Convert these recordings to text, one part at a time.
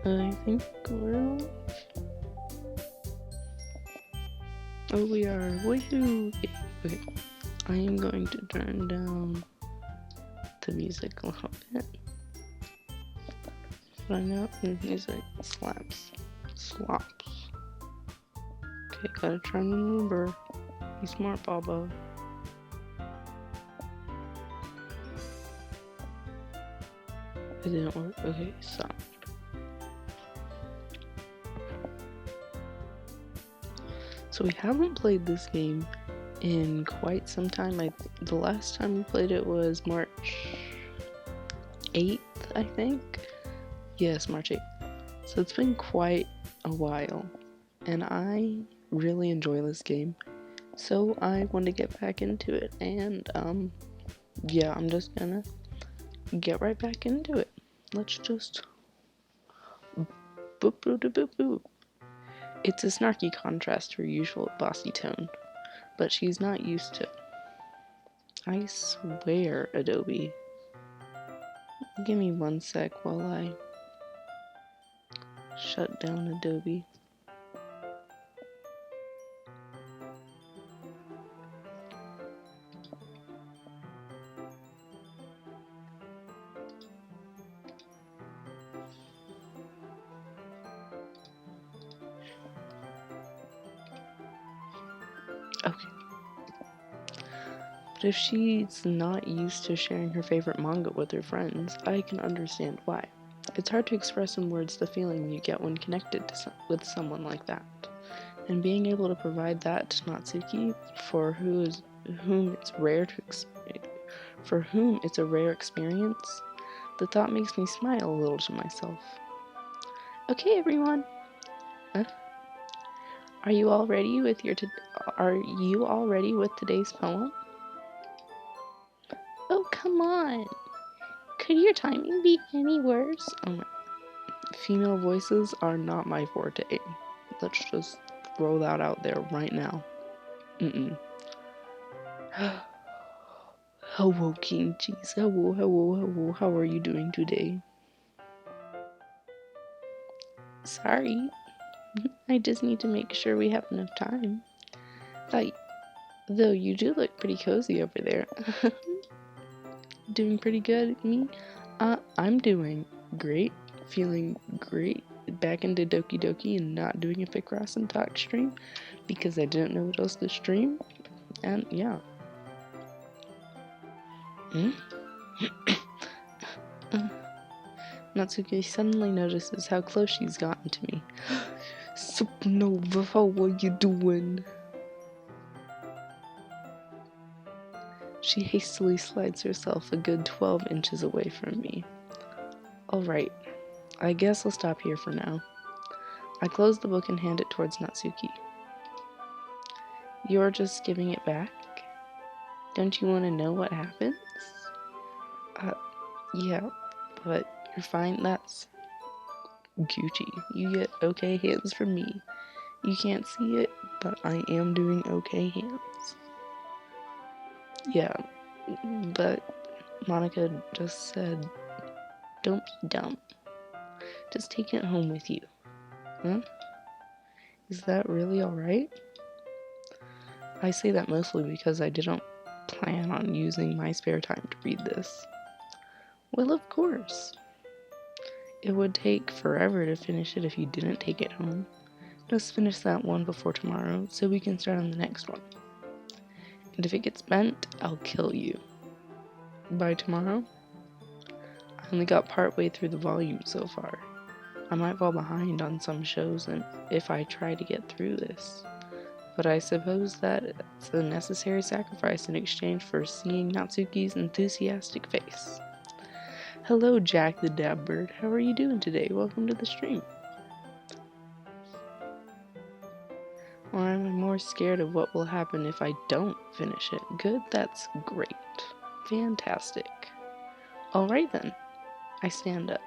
I think we're... Oh, we are. Woohoo! Okay, I am going to turn down the music a little bit. But I know the music slaps. Slops. Okay, gotta try and remember. Be smart, Baba. It didn't work. Okay, stop. So we haven't played this game in quite some time. The last time we played it was March 8th, I think. Yes, March 8th. So it's been quite a while, and I really enjoy this game. So I want to get back into it, and yeah, I'm just gonna get right back into it. Let's just boop boop boop boop. It's a snarky contrast to her usual bossy tone, but she's not used to it. I swear, Adobe. Give me one sec while I shut down Adobe. Okay. But if she's not used to sharing her favorite manga with her friends, I can understand why. It's hard to express in words the feeling you get when connected with someone like that. And being able to provide that to Natsuki, for whom it's a rare experience, the thought makes me smile a little to myself. Okay, everyone. Are you all ready with today's poem? Oh, come on. Could your timing be any worse? Oh my. Female voices are not my forte. Let's just throw that out there right now. Hello, King Cheese. Hello. How are you doing today? Sorry. I just need to make sure we have enough time. Though you do look pretty cozy over there. Doing pretty good, me? I'm doing great. Feeling great. Back into Doki Doki and not doing a Picross and Talk stream because I didn't know what else to stream. And yeah. Natsuki suddenly notices how close she's gotten to me. Supernova, how are you doing? She hastily slides herself a good 12 inches away from me. Alright, I guess I'll stop here for now. I close the book and hand it towards Natsuki. You're just giving it back? Don't you want to know what happens? Yeah, but you're fine. That's Gucci. You get okay hands from me. You can't see it, but I am doing okay hands. Yeah, but Monica just said, don't be dumb. Just take it home with you. Huh? Is that really alright? I say that mostly because I didn't plan on using my spare time to read this. Well, of course. It would take forever to finish it if you didn't take it home. Just finish that one before tomorrow so we can start on the next one. And if it gets bent, I'll kill you. By tomorrow? I only got partway through the volume so far. I might fall behind on some shows if I try to get through this. But I suppose that it's a necessary sacrifice in exchange for seeing Natsuki's enthusiastic face. Hello, Jack the Dabbird. How are you doing today? Welcome to the stream. Or am I more scared of what will happen if I don't finish it? Good, that's great. Fantastic. Alright then. I stand up.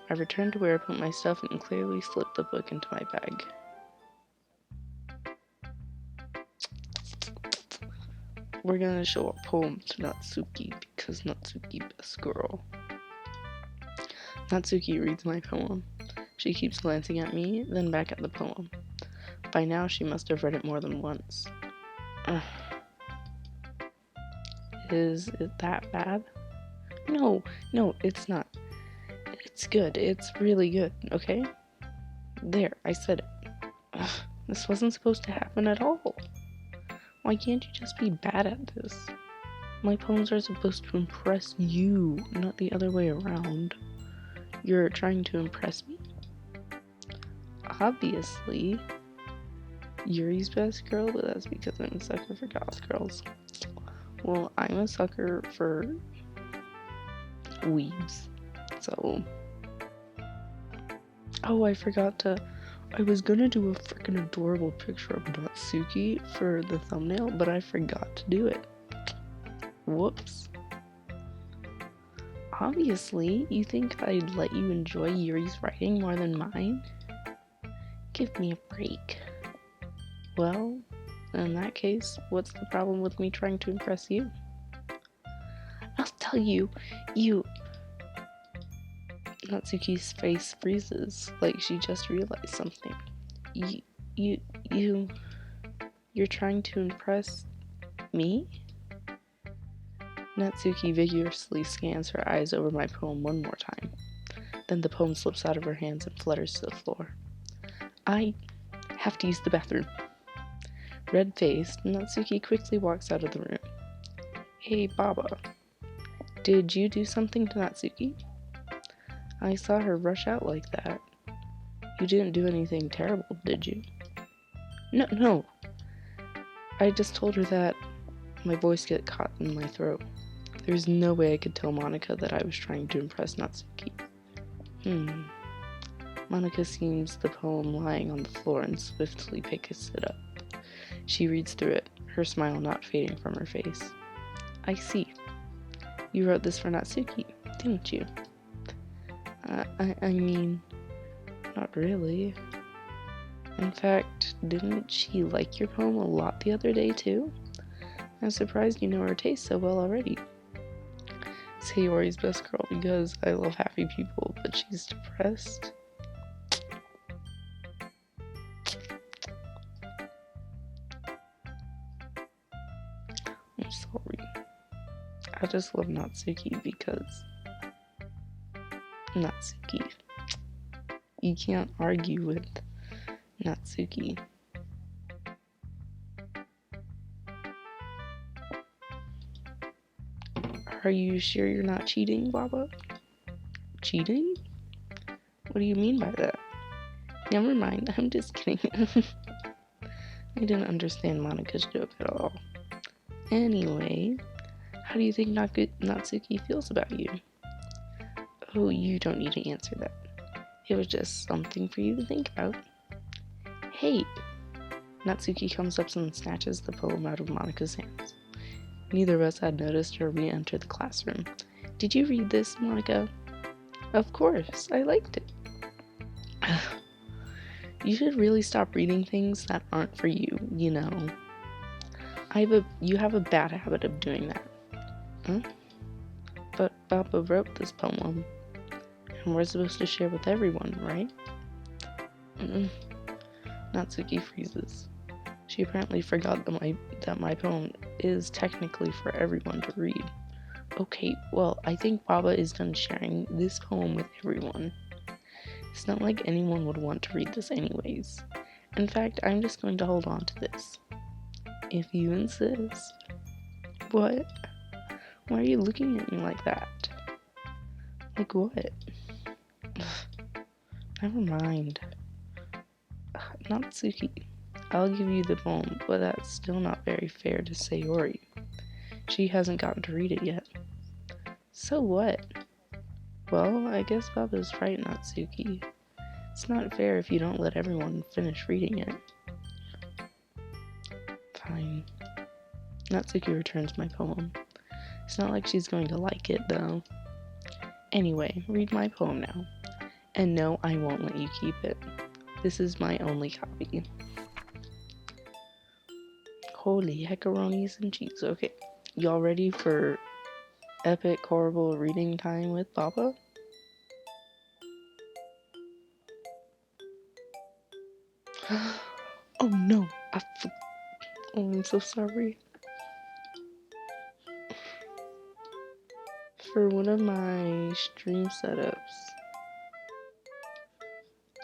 I return to where I put my stuff and clearly slip the book into my bag. We're gonna show a poem to Natsuki because Natsuki best girl. Natsuki reads my poem. She keeps glancing at me, then back at the poem. By now, she must have read it more than once. Ugh. Is it that bad? No, it's not. It's good. It's really good, okay? There, I said it. Ugh, this wasn't supposed to happen at all. Why can't you just be bad at this? My poems are supposed to impress you, not the other way around. You're trying to impress me? Obviously. Yuri's best girl, but that's because I'm a sucker for goth girls. Well, I'm a sucker for weebs. So... Oh, I was gonna do a freaking adorable picture of Natsuki for the thumbnail, but I forgot to do it. Whoops. Obviously, you think I'd let you enjoy Yuri's writing more than mine? Give me a break. Well, in that case, what's the problem with me trying to impress you? I'll tell you, Natsuki's face freezes, like she just realized something. You're trying to impress me? Natsuki vigorously scans her eyes over my poem one more time. Then the poem slips out of her hands and flutters to the floor. I have to use the bathroom. Red-faced, Natsuki quickly walks out of the room. Hey, Baba. Did you do something to Natsuki? I saw her rush out like that. You didn't do anything terrible, did you? No. I just told her that my voice got caught in my throat. There's no way I could tell Monica that I was trying to impress Natsuki. Monica sees the poem lying on the floor and swiftly picks it up. She reads through it, her smile not fading from her face. I see. You wrote this for Natsuki, didn't you? I mean, not really. In fact, didn't she like your poem a lot the other day, too? I'm surprised you know her taste so well already. Sayori's best girl because I love happy people, but she's depressed. I'm sorry. I just love Natsuki because... Natsuki. You can't argue with Natsuki. Are you sure you're not cheating, Baba? Cheating? What do you mean by that? Never mind, I'm just kidding. I didn't understand Monica's joke at all. Anyway, how do you think Natsuki feels about you? Oh, you don't need to answer that. It was just something for you to think about. Hey! Natsuki comes up and snatches the poem out of Monica's hands. Neither of us had noticed her re-enter the classroom. Did you read this, Monica? Of course, I liked it. You should really stop reading things that aren't for you, you know. You have a bad habit of doing that. Huh? But Baba wrote this poem, and we're supposed to share with everyone, right? Natsuki freezes. She apparently forgot that my poem is technically for everyone to read. Okay, well, I think Baba is done sharing this poem with everyone. It's not like anyone would want to read this anyways. In fact, I'm just going to hold on to this. If you insist. What? Why are you looking at me like that? Like what? Never mind. Natsuki. I'll give you the poem, but that's still not very fair to Sayori. She hasn't gotten to read it yet. So what? Well, I guess Baba's right, Natsuki. It's not fair if you don't let everyone finish reading it. Fine. Natsuki returns my poem. It's not like she's going to like it, though. Anyway, read my poem now. And no, I won't let you keep it. This is my only copy. Holy heckaronis and cheese. Okay, y'all ready for epic, horrible reading time with Baba? no. Oh, I'm so sorry. For one of my stream setups,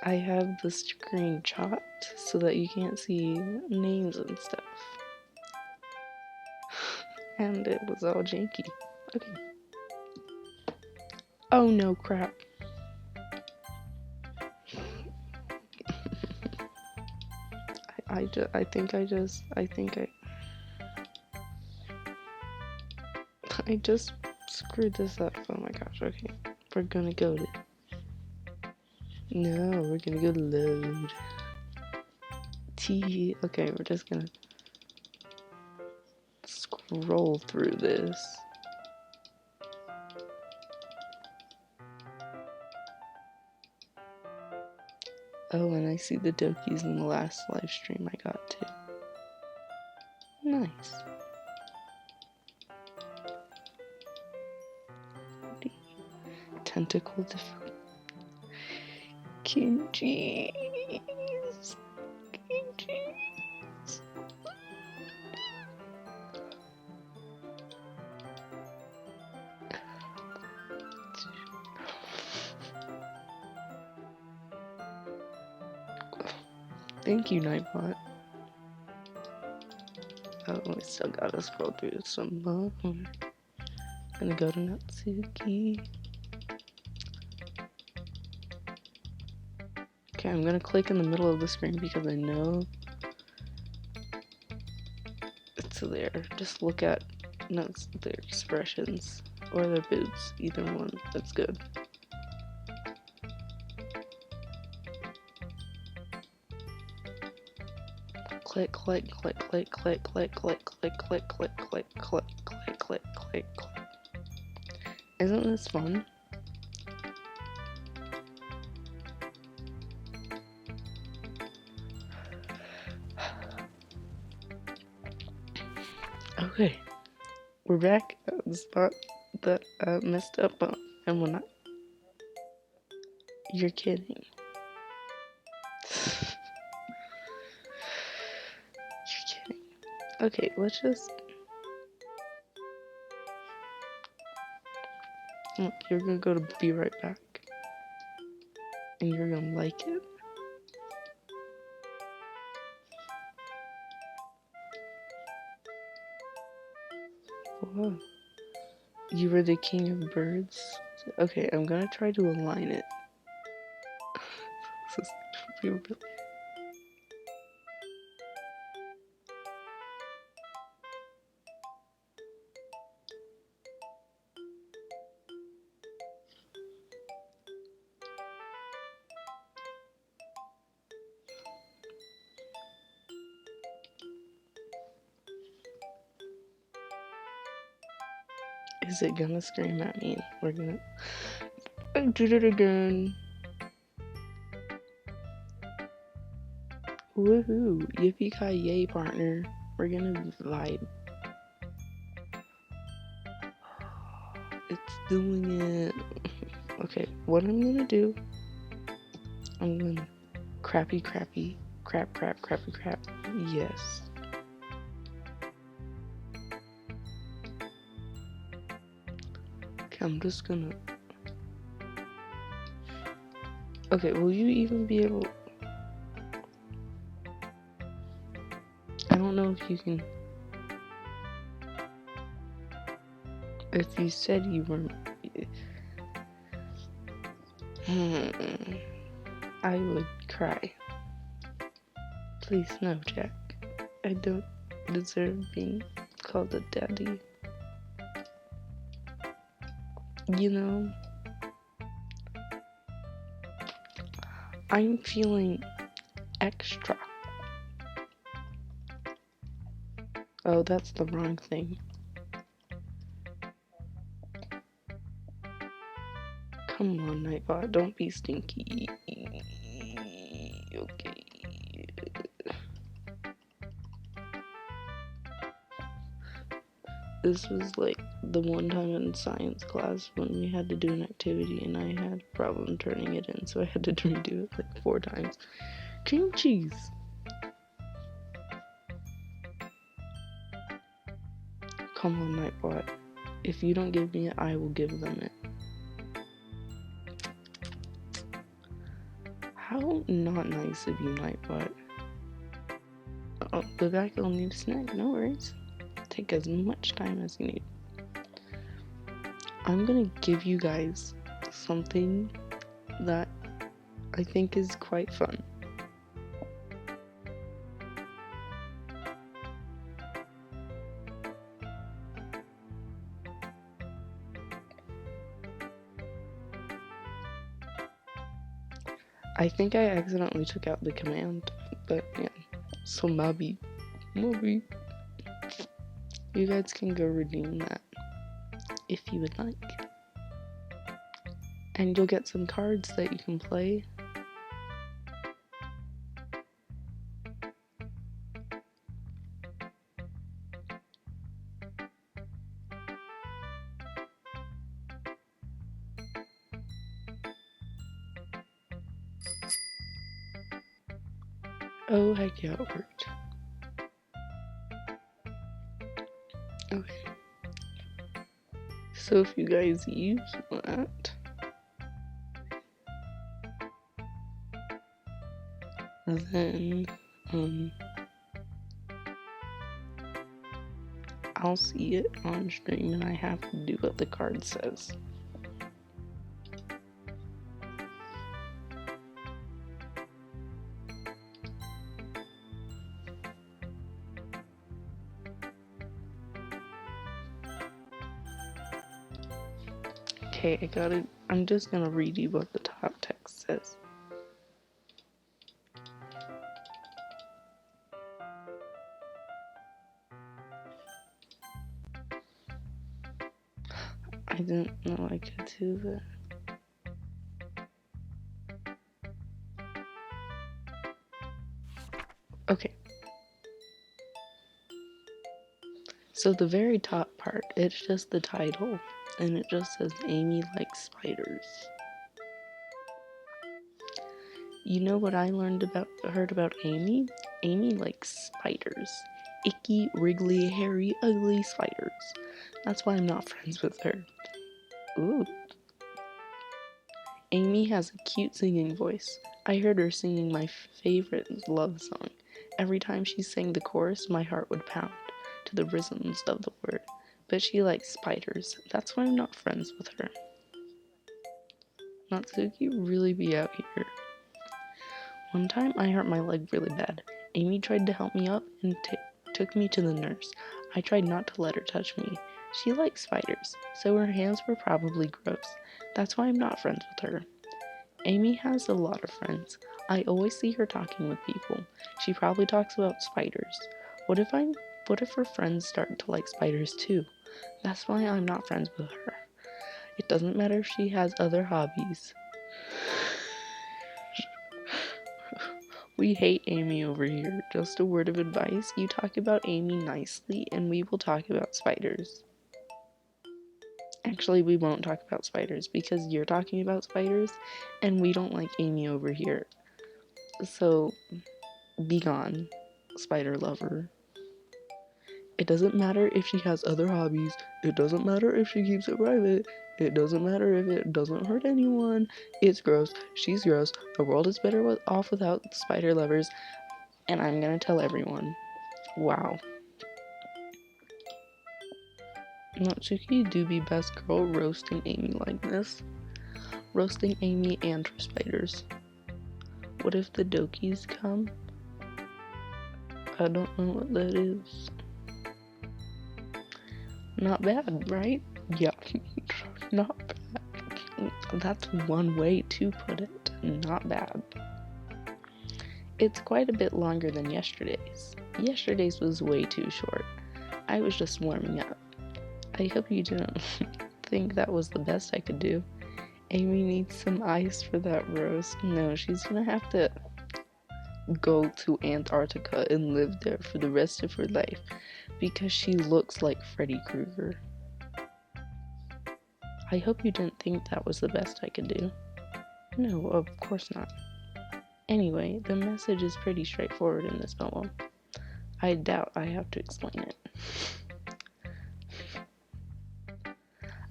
I have the screen chopped so that you can't see names and stuff. And it was all janky. Okay. Oh no, crap. I just screwed this up. Oh my gosh, okay. We're gonna go to... No, we're gonna go to load. Okay, we're just gonna scroll through this. Oh, and I see the Dokis in the last live stream I got too. Nice. Tentacle Kimchi's. Kimchi's. Thank you, Nightbot. Oh, we still gotta scroll through some more. Gonna go to Natsuki. Okay, I'm gonna click in the middle of the screen because I know it's there. Just look at their expressions or their boobs. Either one, that's good. Click, click, click, click, click, click, click, click, click, click, click, click, click, click, click, click. Isn't this fun? Okay, we're back at the spot that I messed up on, and we're not. You're kidding. You're kidding. Okay, let's just... Look, you're gonna go to be right back. And you're gonna like it. Whoa. You were the king of birds? Okay, I'm gonna try to align it. This is gonna be really... Is it gonna scream at me? We're gonna... I did it again. Woohoo! Yippee-ki-yay, partner. We're gonna vibe. It's doing it. Okay, what I'm gonna do... I'm gonna... Crappy, crappy. Crap, crap, crappy, crap. Yes. Okay, I'm just gonna... Okay, will you even be able... I don't know if you can... If you said you weren't... I would cry. Please no, Jack. I don't deserve being called a daddy. You know, I'm feeling extra. Oh, that's the wrong thing. Come on, Nightbot, don't be stinky. Okay. This was like the one time in science class when we had to do an activity and I had a problem turning it in, so I had to redo it like 4 times. Cream cheese! Come on, Nightbot. If you don't give me it, I will give them it. How not nice of you, Nightbot. Oh, the guy will need a snack. No worries. Take as much time as you need. I'm gonna give you guys something that I think is quite fun. I think I accidentally took out the command, but yeah. So Mobby. You guys can go redeem that if you would like. And you'll get some cards that you can play. Oh, heck yeah, it worked. Okay. So if you guys use that, then, I'll see it on stream and I have to do what the card says. Okay, I got it. I'm just gonna read you what the top text says. I didn't know I could do that. Okay. So the very top part, it's just the title, and it just says Amy likes spiders. You know what I heard about Amy? Amy likes spiders. Icky, wriggly, hairy, ugly spiders. That's why I'm not friends with her. Ooh. Amy has a cute singing voice. I heard her singing my favorite love song. Every time she sang the chorus, my heart would pound to the rhythms of the word. But she likes spiders. That's why I'm not friends with her. Natsuki really be out here. One time I hurt my leg really bad. Amy tried to help me up and took me to the nurse. I tried not to let her touch me. She likes spiders, so her hands were probably gross. That's why I'm not friends with her. Amy has a lot of friends. I always see her talking with people. She probably talks about spiders. What if her friends start to like spiders too? That's why I'm not friends with her. It doesn't matter if she has other hobbies. We hate Amy over here. Just a word of advice. You talk about Amy nicely and we will talk about spiders. Actually, we won't talk about spiders because you're talking about spiders and we don't like Amy over here. So, be gone, spider lover. It doesn't matter if she has other hobbies. It doesn't matter if she keeps it private. It doesn't matter if it doesn't hurt anyone. It's gross. She's gross. The world is better off without spider lovers. And I'm gonna tell everyone. Wow. Natsuki do be best girl roasting Amy like this. Roasting Amy and her spiders. What if the Dokis come? I don't know what that is. Not bad, right? Yeah. Not bad. That's one way to put it. Not bad. It's quite a bit longer than yesterday's. Yesterday's was way too short. I was just warming up. I hope you didn't think that was the best I could do. Amy needs some ice for that roast. No, she's gonna have to go to Antarctica and live there for the rest of her life because she looks like Freddy Krueger. I hope you didn't think that was the best I could do. No, of course not. Anyway, the message is pretty straightforward in this poem. I doubt I have to explain it.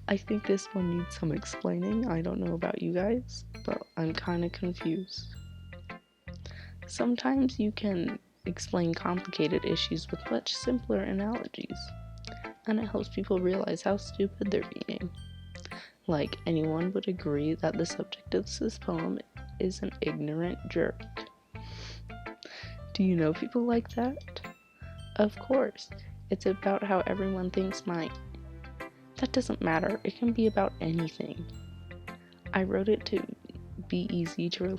I think this one needs some explaining. I don't know about you guys, but I'm kind of confused. Sometimes you can explain complicated issues with much simpler analogies, and it helps people realize how stupid they're being. Like, anyone would agree that the subject of this poem is an ignorant jerk. Do you know people like that? Of course, it's about how everyone thinks mine. That doesn't matter, it can be about anything. I wrote it to be easy to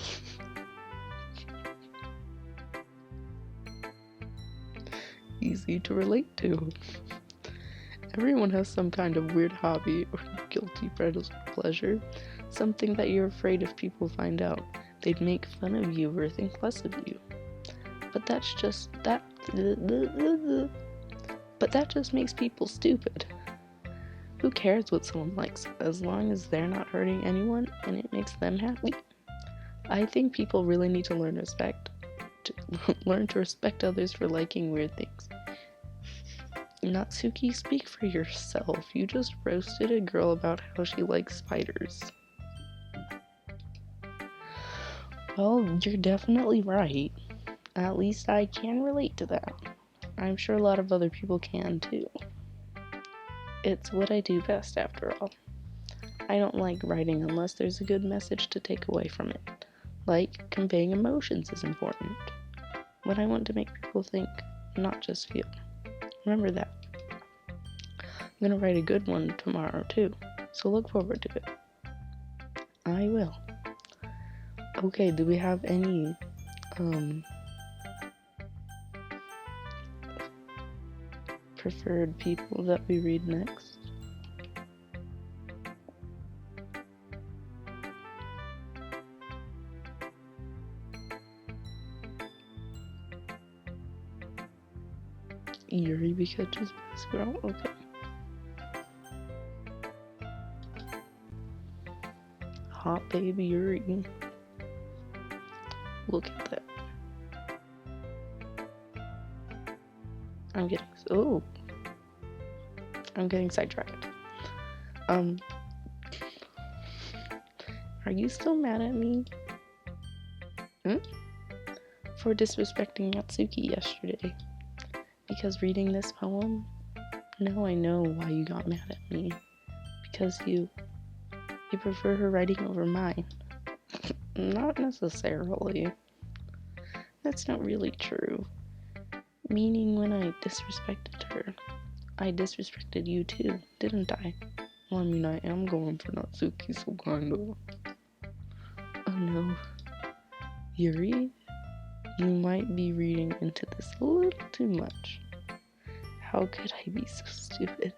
relate to. Everyone has some kind of weird hobby or guilty pleasure, something that you're afraid if people find out, they'd make fun of you or think less of you. But that just makes people stupid. Who cares what someone likes, as long as they're not hurting anyone and it makes them happy? I think people really need to learn to respect others for liking weird things. Natsuki, speak for yourself. You just roasted a girl about how she likes spiders. Well, you're definitely right. At least I can relate to that. I'm sure a lot of other people can too. It's what I do best, after all. I don't like writing unless there's a good message to take away from it. Like, conveying emotions is important. When I want to make people think, not just feel. Remember that. I'm gonna write a good one tomorrow too, so look forward to it. I will. Okay, do we have any preferred people that we read next? Yuri Biketch's best girl? Okay. Hot baby Yuri. Look at that. I'm getting sidetracked. Are you still mad at me? For disrespecting Natsuki yesterday? Because reading this poem? Now I know why you got mad at me. Because you prefer her writing over mine. Not necessarily. That's not really true. Meaning when I disrespected her, I disrespected you too, didn't I? Well, I mean, I am going for Natsuki, so kinda. Oh no. Yuri, you might be reading into this a little too much. How could I be so stupid?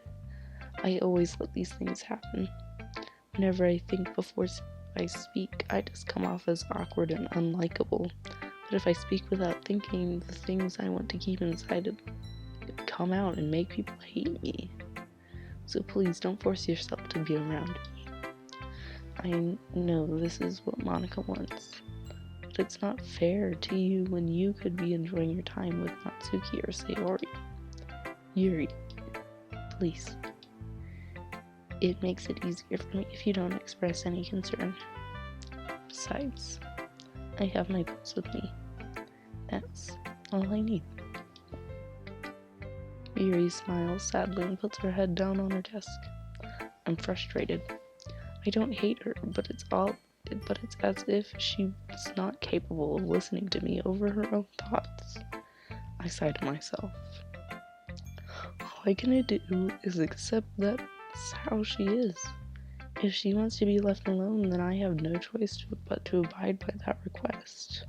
I always let these things happen. Whenever I think before I speak, I just come off as awkward and unlikable. But if I speak without thinking, the things I want to keep inside come out and make people hate me. So please don't force yourself to be around me. I know this is what Monica wants, but it's not fair to you when you could be enjoying your time with Natsuki or Sayori. Yuri, please. It makes it easier for me if you don't express any concern. Besides, I have my books with me. That's all I need. Yuri smiles sadly and puts her head down on her desk. I'm frustrated. I don't hate her, but it's as if she's not capable of listening to me over her own thoughts. I sigh to myself. All I can do is accept that's how she is. If she wants to be left alone, then I have no choice but to abide by that request.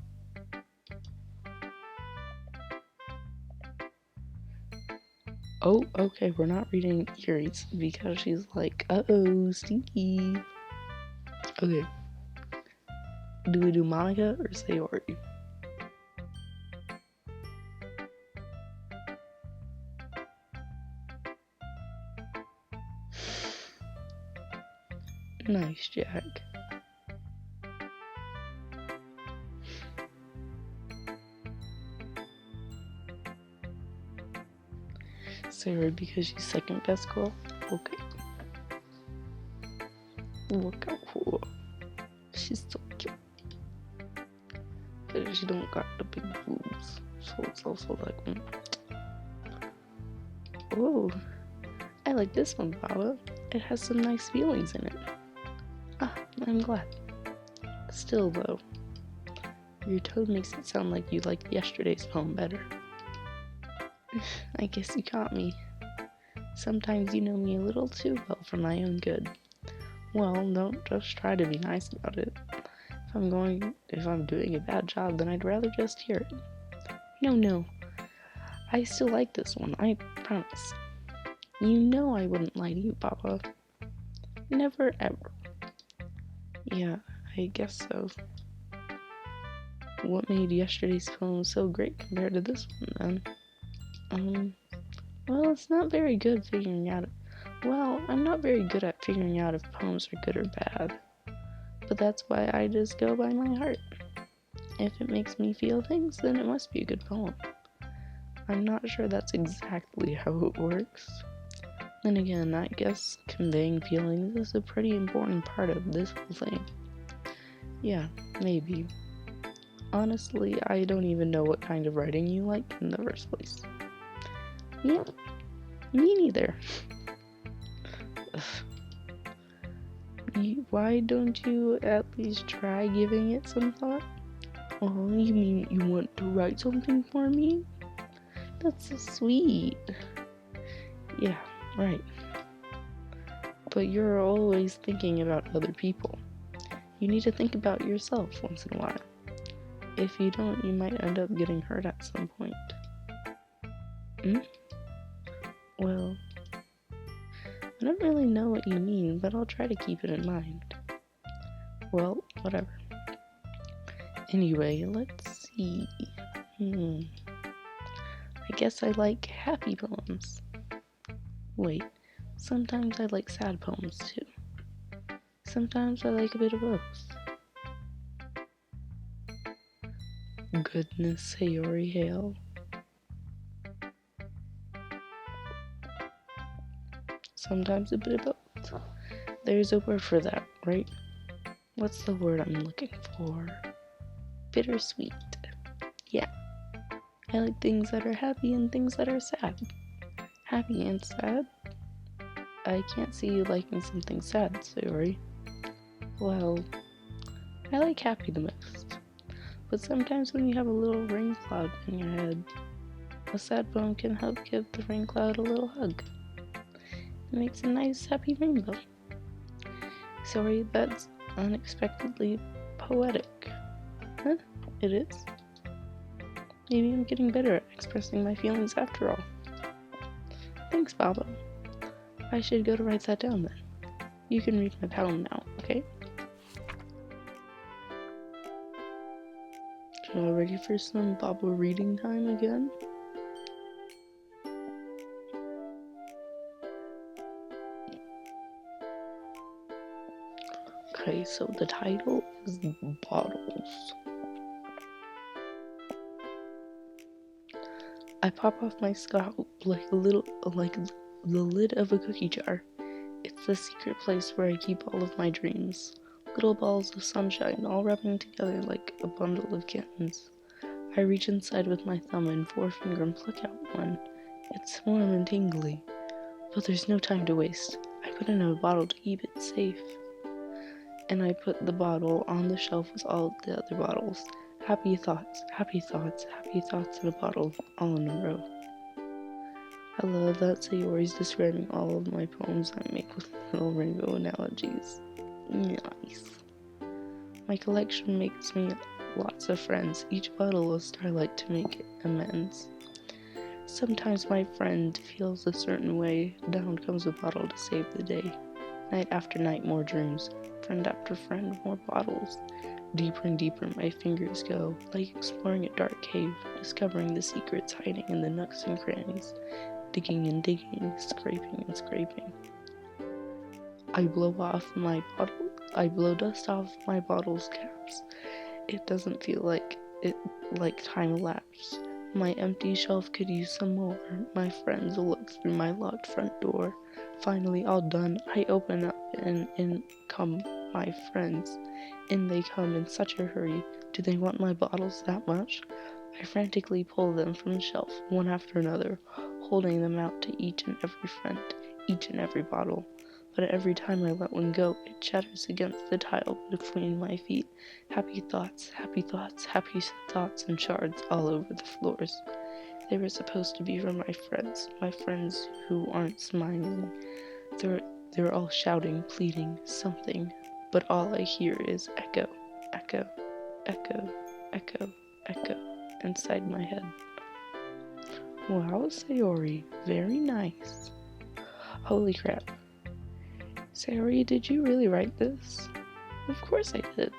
Oh, okay, we're not reading Yuri's because she's like, uh-oh, stinky. Okay. Do we do Monica or Sayori? Nice, Jack. Sayori because she's second best girl? Okay. Look how cool. She's so cute. But she don't got the big boobs. So it's also like, oh, I like this one, Baba. It has some nice feelings in it. Ah, I'm glad. Still, though, your tone makes it sound like you liked yesterday's poem better. I guess you caught me. Sometimes you know me a little too well for my own good. Well, don't just try to be nice about it. If I'm doing a bad job, then I'd rather just hear it. No. I still like this one, I promise. You know I wouldn't lie to you, Papa. Never ever. Yeah, I guess so. What made yesterday's poem so great compared to this one, then? Well, it's not very good figuring out. Well, I'm not very good at figuring out if poems are good or bad. But that's why I just go by my heart. If it makes me feel things, then it must be a good poem. I'm not sure that's exactly how it works. Then again, I guess conveying feelings is a pretty important part of this whole thing. Yeah, maybe. Honestly, I don't even know what kind of writing you like in the first place. Yeah, me neither. Why don't you at least try giving it some thought? Oh, you mean you want to write something for me? That's so sweet. Yeah, right. But you're always thinking about other people. You need to think about yourself once in a while. If you don't, you might end up getting hurt at some point. Well, I don't really know what you mean, but I'll try to keep it in mind. Well, whatever. Anyway, let's see. I guess I like happy poems. Wait, sometimes I like sad poems too. Sometimes I like a bit of both. Goodness, Sayori Hale. Sometimes a bit of both. There's a word for that, right? What's the word I'm looking for? Bittersweet. Yeah. I like things that are happy and things that are sad. Happy and sad? I can't see you liking something sad, Sayori. Well, I like happy the most. But sometimes when you have a little rain cloud in your head, a sad poem can help give the rain cloud a little hug. It makes a nice happy rainbow. Sorry, that's unexpectedly poetic. Huh? It is? Maybe I'm getting better at expressing my feelings after all. Thanks, Baba. I should go to write that down then. You can read my poem now, okay? Y'all ready for some Baba reading time again? Okay, so the title is Bottles. I pop off my scalp like the lid of a cookie jar. It's the secret place where I keep all of my dreams. Little balls of sunshine all rubbing together like a bundle of kittens. I reach inside with my thumb and forefinger and pluck out one. It's warm and tingly. But there's no time to waste. I put it in a bottle to keep it safe. And I put the bottle on the shelf with all the other bottles. Happy thoughts, happy thoughts, happy thoughts in a bottle, all in a row. I love that Sayori's describing all of my poems I make with little rainbow analogies. Nice. My collection makes me lots of friends, each bottle a starlight to make amends. Sometimes my friend feels a certain way, down comes a bottle to save the day. Night after night, more dreams. Friend after friend, more bottles. Deeper and deeper my fingers go, like exploring a dark cave, discovering the secrets hiding in the nooks and crannies. Digging and digging, scraping and scraping. I blow dust off my bottle's caps. It doesn't feel like time elapsed. My empty shelf could use some more. My friends look through my locked front door. Finally, all done, I open up and in come my friends. In they come in such a hurry. Do they want my bottles that much? I frantically pull them from the shelf, one after another, holding them out to each and every friend, each and every bottle. But every time I let one go, it shatters against the tile between my feet. Happy thoughts, happy thoughts, happy thoughts, and shards all over the floors. They were supposed to be from my friends who aren't smiling. They're all shouting, pleading, something, but all I hear is echo, echo, echo, echo, echo, inside my head. Wow, Sayori, very nice. Holy crap. Sayori, did you really write this? Of course I did.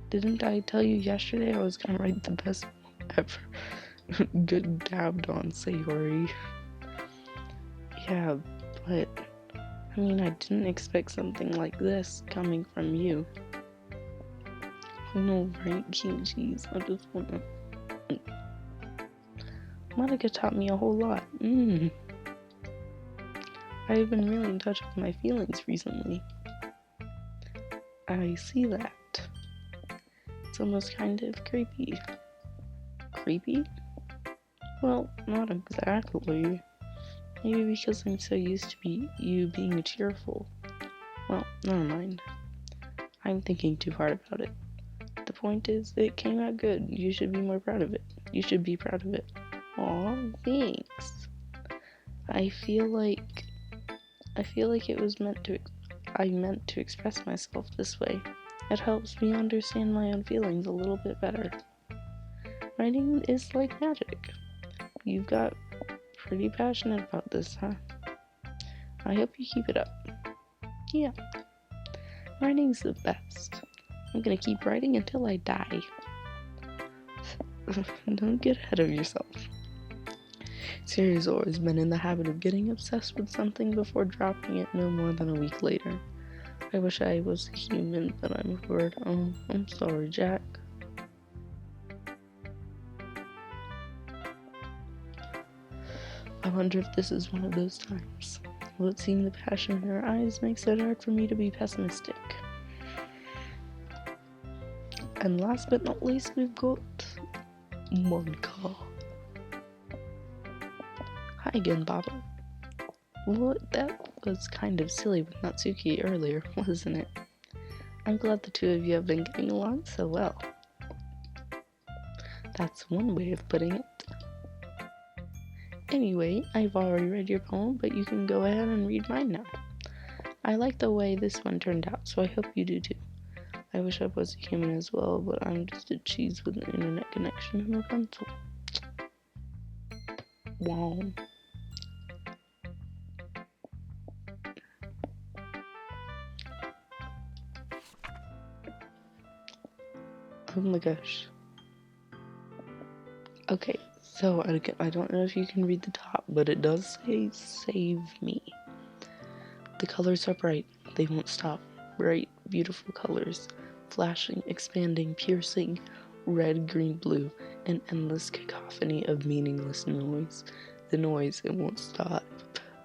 Didn't I tell you yesterday I was gonna write the best ever? Good dabbed on, Sayori. Yeah, but I mean, I didn't expect something like this coming from you. I know, right? King cheese. I just wanna. Monica taught me a whole lot. I've been really in touch with my feelings recently. I see that. It's almost kind of creepy. Creepy? Well, not exactly. Maybe because I'm so used to you being cheerful. Well, never mind. I'm thinking too hard about it. The point is, it came out good. You should be more proud of it. You should be proud of it. Aw, thanks. I feel like it was I meant to express myself this way. It helps me understand my own feelings a little bit better. Writing is like magic. You've got pretty passionate about this, huh? I hope you keep it up. Yeah. Writing's the best. I'm gonna keep writing until I die. Don't get ahead of yourself. Siri's always been in the habit of getting obsessed with something before dropping it no more than a week later. I wish I was a human, but I'm a bird. Oh, I'm sorry, Jack. I wonder if this is one of those times. Will it seem the passion in her eyes makes it hard for me to be pessimistic? And last but not least, we've got Monica. Hi again, Baba. Well, that was kind of silly with Natsuki earlier, wasn't it? I'm glad the two of you have been getting along so well. That's one way of putting it. Anyway, I've already read your poem, but you can go ahead and read mine now. I like the way this one turned out, so I hope you do too. I wish I was a human as well, but I'm just a cheese with an internet connection and a pencil. Wow. Oh my gosh. Okay, so I don't know if you can read the top, but it does say, save me. The colors are bright, they won't stop. Bright, beautiful colors, flashing, expanding, piercing, red, green, blue, an endless cacophony of meaningless noise. The noise, it won't stop.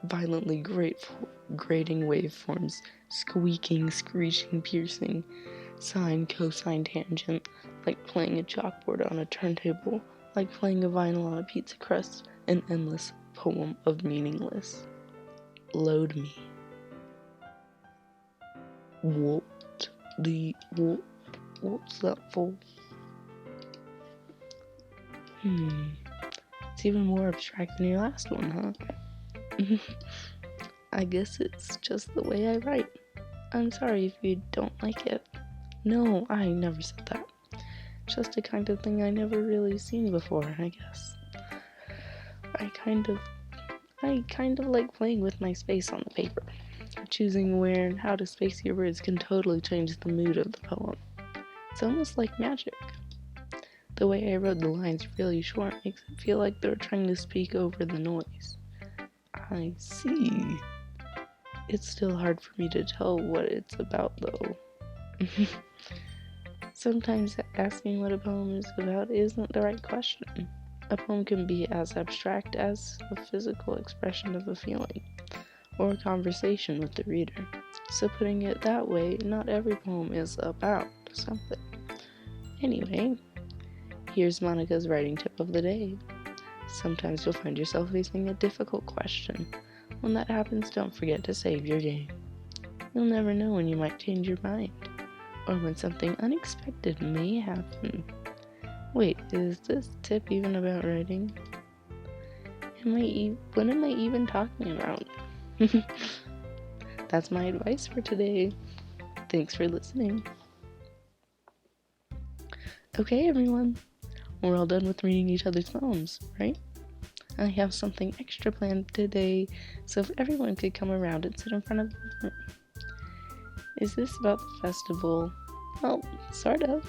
Violently grating waveforms, squeaking, screeching, piercing, sine, cosine, tangent, like playing a chalkboard on a turntable, like playing a vinyl on a pizza crust, an endless poem of meaningless. Load me. What's that for? It's even more abstract than your last one, huh? I guess it's just the way I write. I'm sorry if you don't like it. No, I never said that. Just a kind of thing I never really seen before, I guess. I kind of like playing with my space on the paper. Choosing where and how to space your words can totally change the mood of the poem. It's almost like magic. The way I wrote the lines really short makes it feel like they're trying to speak over the noise. I see. It's still hard for me to tell what it's about, though. Sometimes asking what a poem is about isn't the right question. A poem can be as abstract as a physical expression of a feeling, or a conversation with the reader. So putting it that way, not every poem is about something. Anyway, here's Monica's writing tip of the day. Sometimes you'll find yourself facing a difficult question. When that happens, don't forget to save your game. You'll never know when you might change your mind, or when something unexpected may happen. Wait, is this tip even about writing? What am I even talking about? That's my advice for today. Thanks for listening. Okay, everyone. We're all done with reading each other's poems, right? I have something extra planned today, so if everyone could come around and sit in front of the room. Is this about the festival? Well, sort of.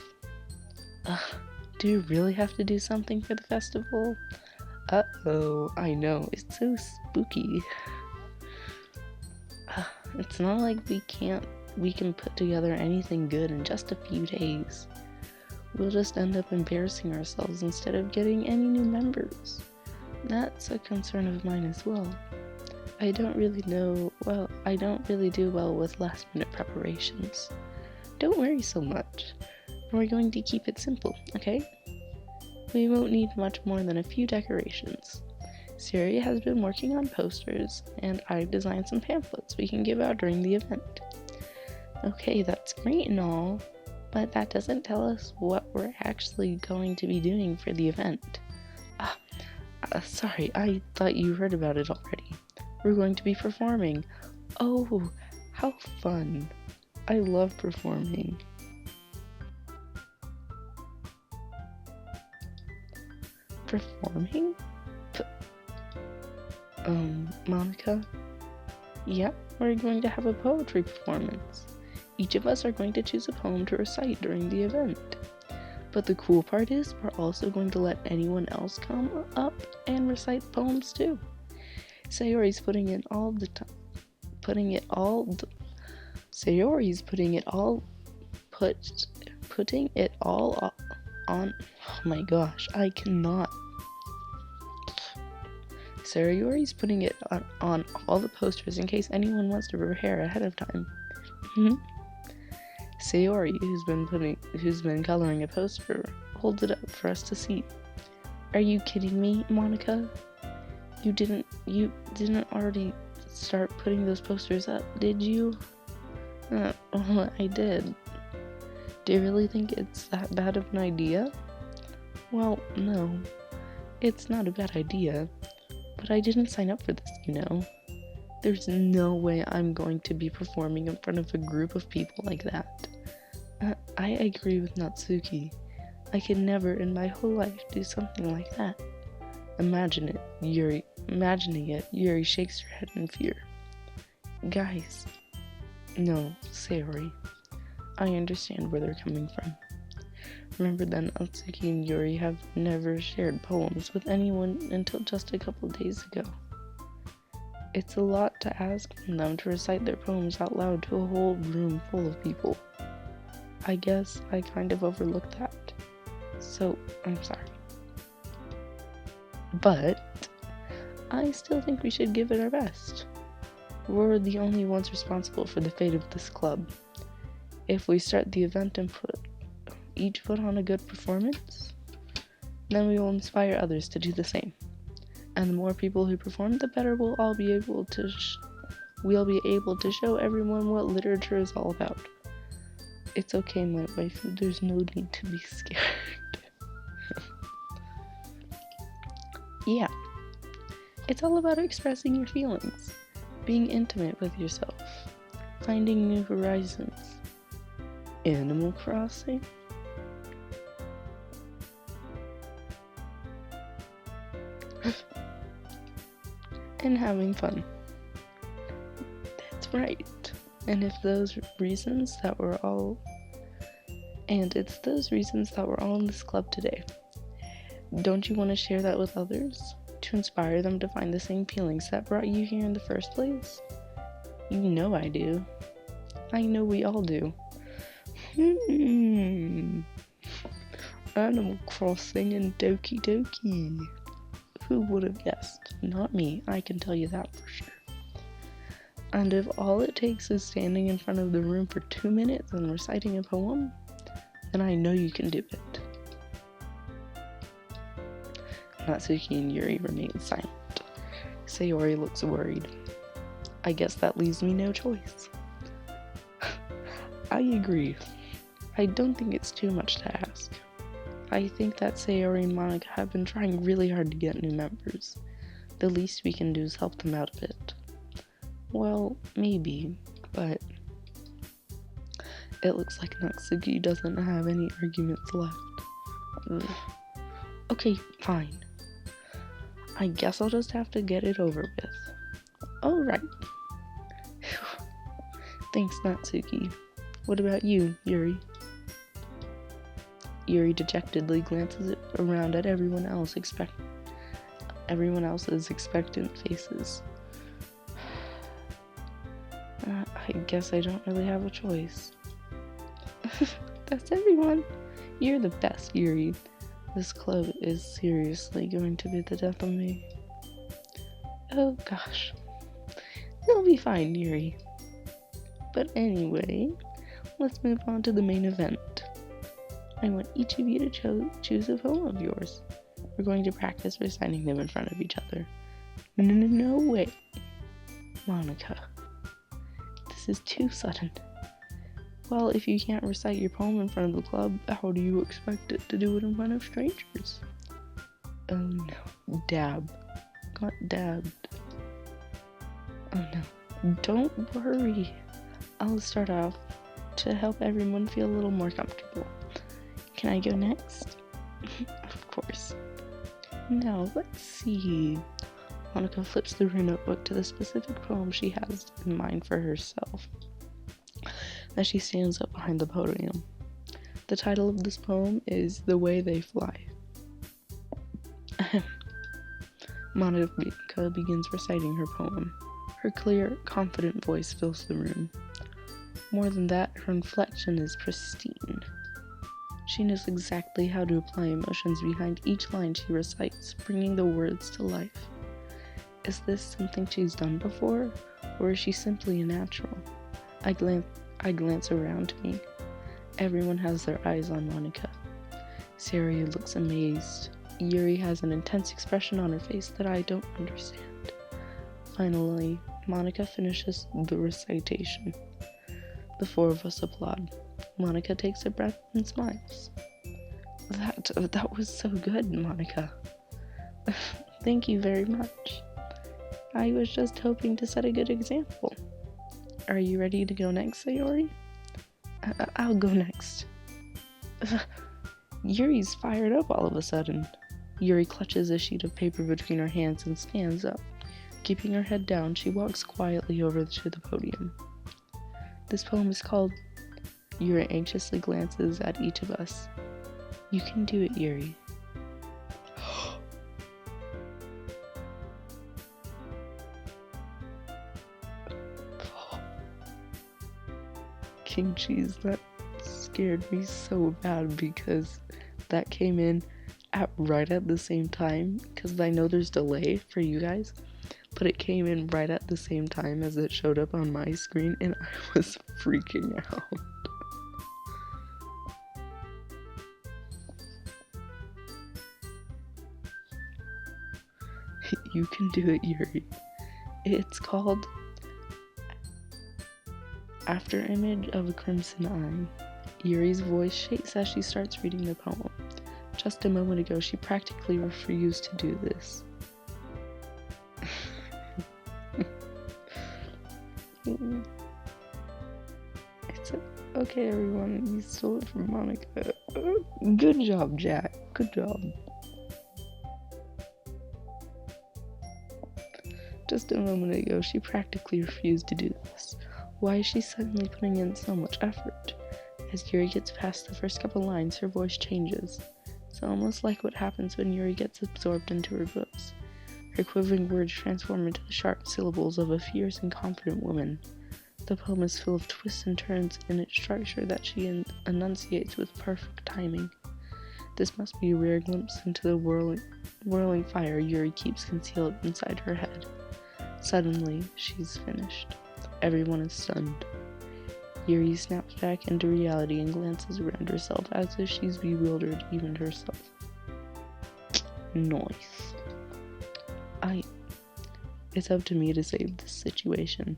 Do you really have to do something for the festival? Uh-oh, I know, it's so spooky. It's not like we can put together anything good in just a few days. We'll just end up embarrassing ourselves instead of getting any new members. That's a concern of mine as well. I don't really do well with last minute preparations. Don't worry so much. We're going to keep it simple, okay? We won't need much more than a few decorations. Siri has been working on posters, and I've designed some pamphlets we can give out during the event. Okay, that's great and all, but that doesn't tell us what we're actually going to be doing for the event. Sorry, I thought you heard about it already. We're going to be performing. Oh, how fun. I love performing. Performing? Monica? Yeah, we're going to have a poetry performance. Each of us are going to choose a poem to recite during the event. But the cool part is we're also going to let anyone else come up and recite poems too. Sayori's putting it all on. Oh my gosh, I cannot. Sayori's putting it on all the posters in case anyone wants to prepare ahead of time. Sayori, who's been coloring a poster, holds it up for us to see. Are you kidding me, Monica? You didn't already start putting those posters up, did you? Well, I did. Do you really think it's that bad of an idea? Well, no. It's not a bad idea. But I didn't sign up for this, you know. There's no way I'm going to be performing in front of a group of people like that. I agree with Natsuki. I could never in my whole life do something like that. Imagining it, Yuri shakes her head in fear. Guys. No, Sayori. I understand where they're coming from. Remember that Natsuki and Yuri have never shared poems with anyone until just a couple days ago. It's a lot to ask from them to recite their poems out loud to a whole room full of people. I guess I kind of overlooked that. So, I'm sorry. But I still think we should give it our best. We're the only ones responsible for the fate of this club. If we start the event and each put on a good performance, then we will inspire others to do the same. And the more people who perform, the better we'll be able to show everyone what literature is all about. It's okay, my wife, there's no need to be scared. Yeah, it's all about expressing your feelings, being intimate with yourself, finding new horizons. Animal Crossing? And having fun. That's right. And it's those reasons that we're all in this club today. Don't you want to share that with others? To inspire them to find the same feelings that brought you here in the first place? You know I do. I know we all do. Animal Crossing and Doki Doki. Who would have guessed? Not me, I can tell you that for sure. And if all it takes is standing in front of the room for 2 minutes and reciting a poem, then I know you can do it. Natsuki and Yuri remain silent. Sayori looks worried. I guess that leaves me no choice. I agree. I don't think it's too much to ask. I think that Sayori and Monika have been trying really hard to get new members. The least we can do is help them out a bit. Well, maybe, but it looks like Natsuki doesn't have any arguments left. Ugh. Okay, fine. I guess I'll just have to get it over with. Alright. Thanks, Natsuki. What about you, Yuri? Yuri dejectedly glances around at everyone else's expectant faces. I guess I don't really have a choice. That's everyone. You're the best, Yuri. This club is seriously going to be the death of me. Oh gosh. It'll be fine, Yuri. But anyway, let's move on to the main event. I want each of you to choose a poem of yours. We're going to practice reciting them in front of each other. No way. Monika. This is too sudden. Well, if you can't recite your poem in front of the club, how do you expect it to do it in front of strangers? Oh no. Dab. Got dabbed. Oh no. Don't worry. I'll start off to help everyone feel a little more comfortable. Can I go next? Of course. Now, let's see. Monika flips through her notebook to the specific poem she has in mind for herself as she stands up behind the podium. The title of this poem is The Way They Fly. Monika begins reciting her poem. Her clear, confident voice fills the room. More than that, her inflection is pristine. She knows exactly how to apply emotions behind each line she recites, bringing the words to life. Is this something she's done before, or is she simply a natural? I glance around me. Everyone has their eyes on Monika. Sayori looks amazed. Yuri has an intense expression on her face that I don't understand. Finally, Monika finishes the recitation. The four of us applaud. Monika takes a breath and smiles. That was so good, Monika. Thank you very much. I was just hoping to set a good example. Are you ready to go next, Sayori? I'll go next. Yuri's fired up all of a sudden. Yuri clutches a sheet of paper between her hands and stands up. Keeping her head down, she walks quietly over to the podium. This poem is called... Yuri anxiously glances at each of us. You can do it, Yuri. King Cheese, that scared me so bad because that came in right at the same time, because I know there's delay for you guys, but it came in right at the same time as it showed up on my screen, and I was freaking out. You can do it, Yuri. It's called After Image of a Crimson Eye. Yuri's voice shakes as she starts reading the poem. Just a moment ago, she practically refused to do this. It's okay, everyone. You stole it from Monika. Good job, Jack. Good job. Just a moment ago, she practically refused to do this. Why is she suddenly putting in so much effort? As Yuri gets past the first couple lines, her voice changes. It's almost like what happens when Yuri gets absorbed into her books. Her quivering words transform into the sharp syllables of a fierce and confident woman. The poem is full of twists and turns in its structure that she enunciates with perfect timing. This must be a rare glimpse into the whirling fire Yuri keeps concealed inside her head. Suddenly, she's finished. Everyone is stunned. Yuri snaps back into reality and glances around herself as if she's bewildered even herself. Nice. It's up to me to save this situation.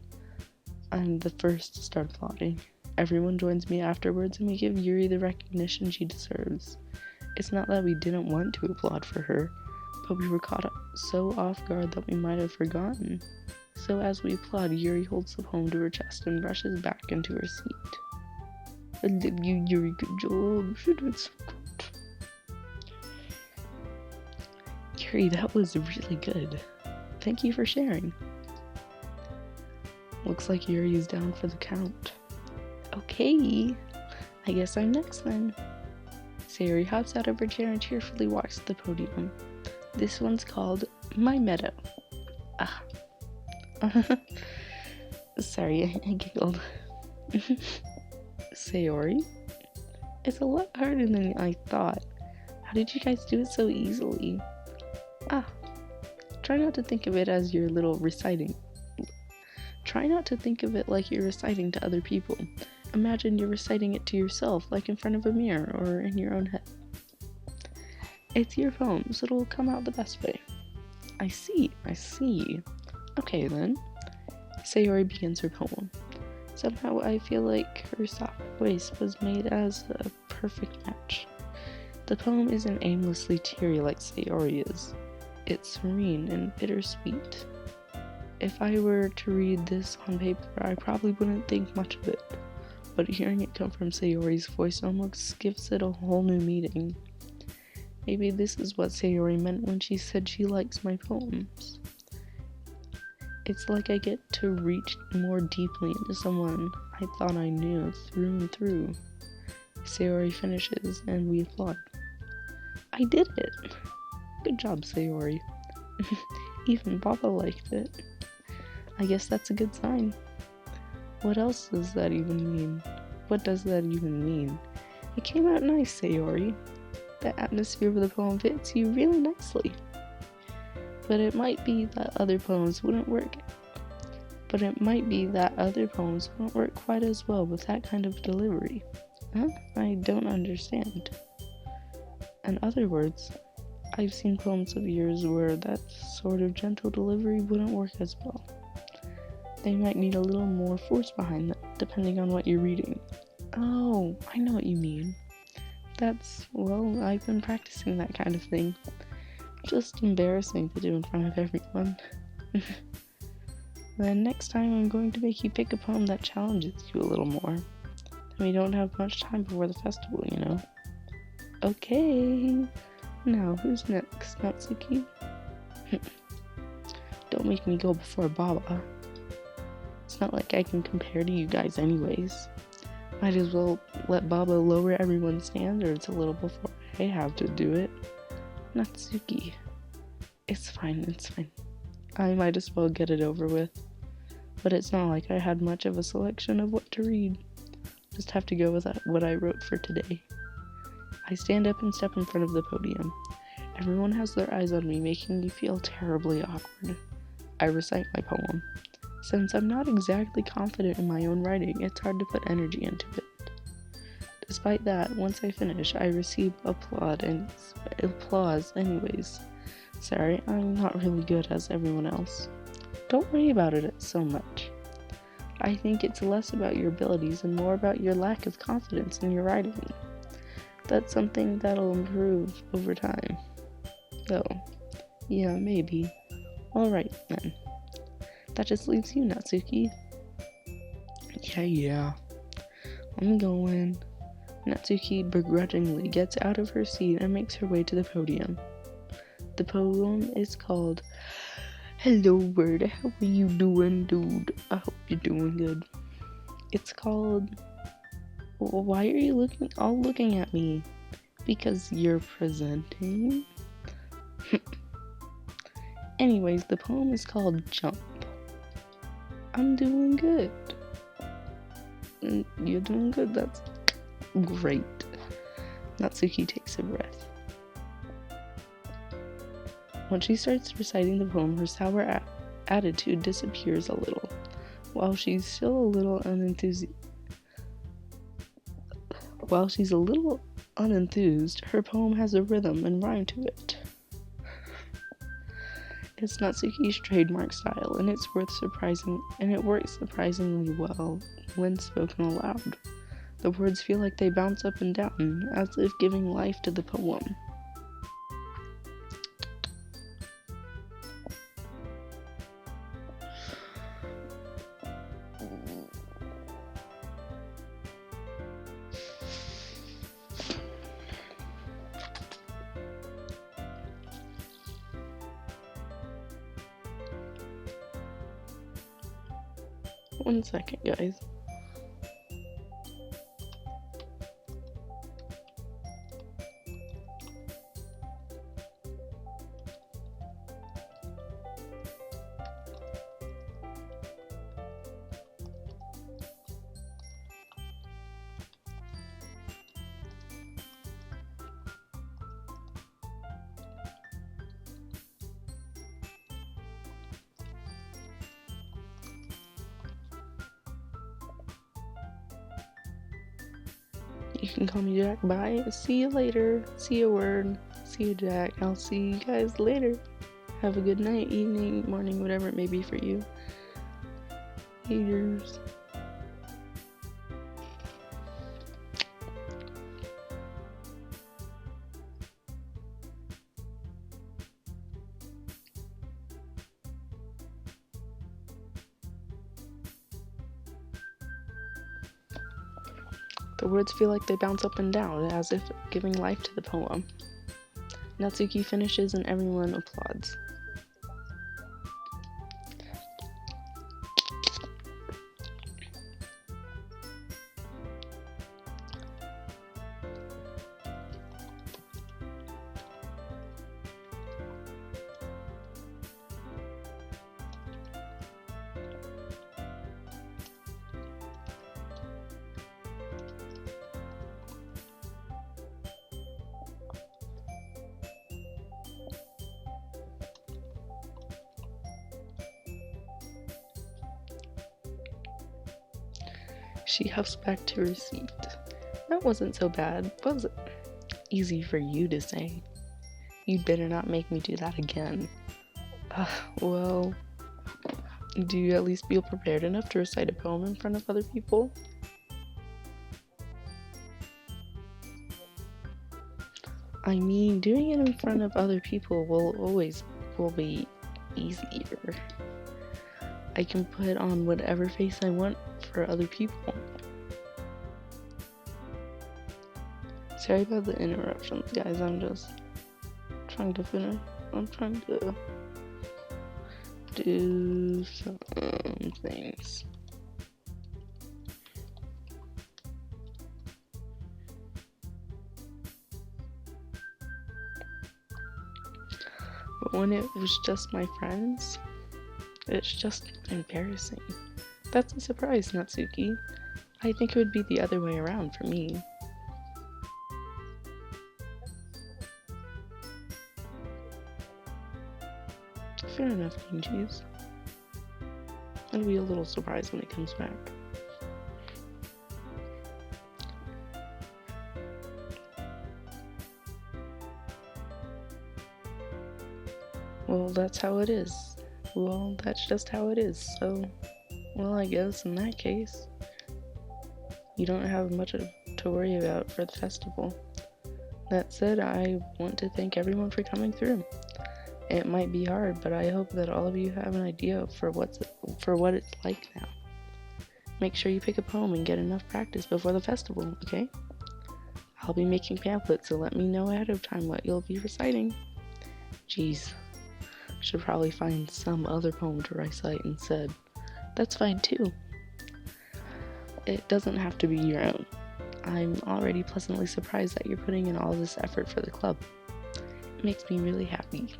I'm the first to start plotting. Everyone joins me afterwards and we give Yuri the recognition she deserves. It's not that we didn't want to applaud for her, but we were caught so off guard that we might have forgotten. So as we applaud, Yuri holds the poem to her chest and rushes back into her seat. I love you, Yuri. Good job. She did so good. Yuri, that was really good. Thank you for sharing. Looks like Yuri is down for the count. Okay, I guess I'm next then. Sayori hops out of her chair and cheerfully walks to the podium. This one's called My Meadow. Sorry, I giggled. Sayori? It's a lot harder than I thought. How did you guys do it so easily? Try not to think of it as your little reciting. Try not to think of it like you're reciting to other people. Imagine you're reciting it to yourself, like in front of a mirror or in your own head. It's your poem, so it'll come out the best way. I see. Okay then. Sayori begins her poem. Somehow I feel like her soft voice was made as a perfect match. The poem isn't aimlessly teary like Sayori is. It's serene and bittersweet. If I were to read this on paper, I probably wouldn't think much of it. But hearing it come from Sayori's voice almost gives it a whole new meaning. Maybe this is what Sayori meant when she said she likes my poems. It's like I get to reach more deeply into someone I thought I knew through and through. Sayori finishes and we applaud. I did it! Good job, Sayori. Even Baba liked it. I guess that's a good sign. What else does that even mean? What does that even mean? It came out nice, Sayori. The atmosphere of the poem fits you really nicely. But it might be that other poems wouldn't work quite as well with that kind of delivery. Huh? I don't understand. In other words, I've seen poems of yours where that sort of gentle delivery wouldn't work as well. They might need a little more force behind them, depending on what you're reading. Oh, I know what you mean. I've been practicing that kind of thing. Just embarrassing to do in front of everyone. Then next time I'm going to make you pick a poem that challenges you a little more. We don't have much time before the festival, you know. Okay. Now, who's next? Natsuki? Don't make me go before Baba. It's not like I can compare to you guys anyways. Might as well let Baba lower everyone's standards a little before I have to do it. Natsuki. It's fine. I might as well get it over with. But it's not like I had much of a selection of what to read. Just have to go with what I wrote for today. I stand up and step in front of the podium. Everyone has their eyes on me, making me feel terribly awkward. I recite my poem. Since I'm not exactly confident in my own writing, it's hard to put energy into it. Despite that, once I finish, I receive applause anyways. Sorry, I'm not really good as everyone else. Don't worry about it so much. I think it's less about your abilities and more about your lack of confidence in your writing. That's something that'll improve over time. Though, yeah, maybe. Alright then. That just leaves you, Natsuki. Yeah. I'm going. Natsuki begrudgingly gets out of her seat and makes her way to the podium. The poem is called Hello Bird, how are you doing, dude? I hope you're doing good. It's called Why are you looking at me? Because you're presenting? Anyways, the poem is called Jump. I'm doing good. You're doing good, that's great. Natsuki takes a breath. When she starts reciting the poem, her sour attitude disappears a little. While she's still a little unenthused, her poem has a rhythm and rhyme to it. It's Natsuki's trademark style, and it works surprisingly well when spoken aloud. The words feel like they bounce up and down, as if giving life to the poem. One second, guys. You can call me Jack. Bye. See you later. See you, Word. See you, Jack. I'll see you guys later. Have a good night, evening, morning, whatever it may be for you. Haters. The words feel like they bounce up and down, as if giving life to the poem. Natsuki finishes and everyone applauds. She huffs back to her seat. That wasn't so bad, was it? Easy for you to say. You'd better not make me do that again. Well, do you at least feel prepared enough to recite a poem in front of other people? I mean, doing it in front of other people will be easier. I can put on whatever face I want for other people. Sorry about the interruptions, guys. I'm just trying to finish. I'm trying to do some things. But when it was just my friends, it's just embarrassing. That's a surprise, Natsuki. I think it would be the other way around for me. Fair enough, King Cheese. I'll be a little surprised when it comes back. Well, that's how it is. Well, that's just how it is, so... Well, I guess in that case, you don't have much to worry about for the festival. That said, I want to thank everyone for coming through. It might be hard, but I hope that all of you have an idea for what it's like now. Make sure you pick a poem and get enough practice before the festival, okay? I'll be making pamphlets, so let me know ahead of time what you'll be reciting. Jeez, should probably find some other poem to recite instead. That's fine too. It doesn't have to be your own. I'm already pleasantly surprised that you're putting in all this effort for the club. It makes me really happy.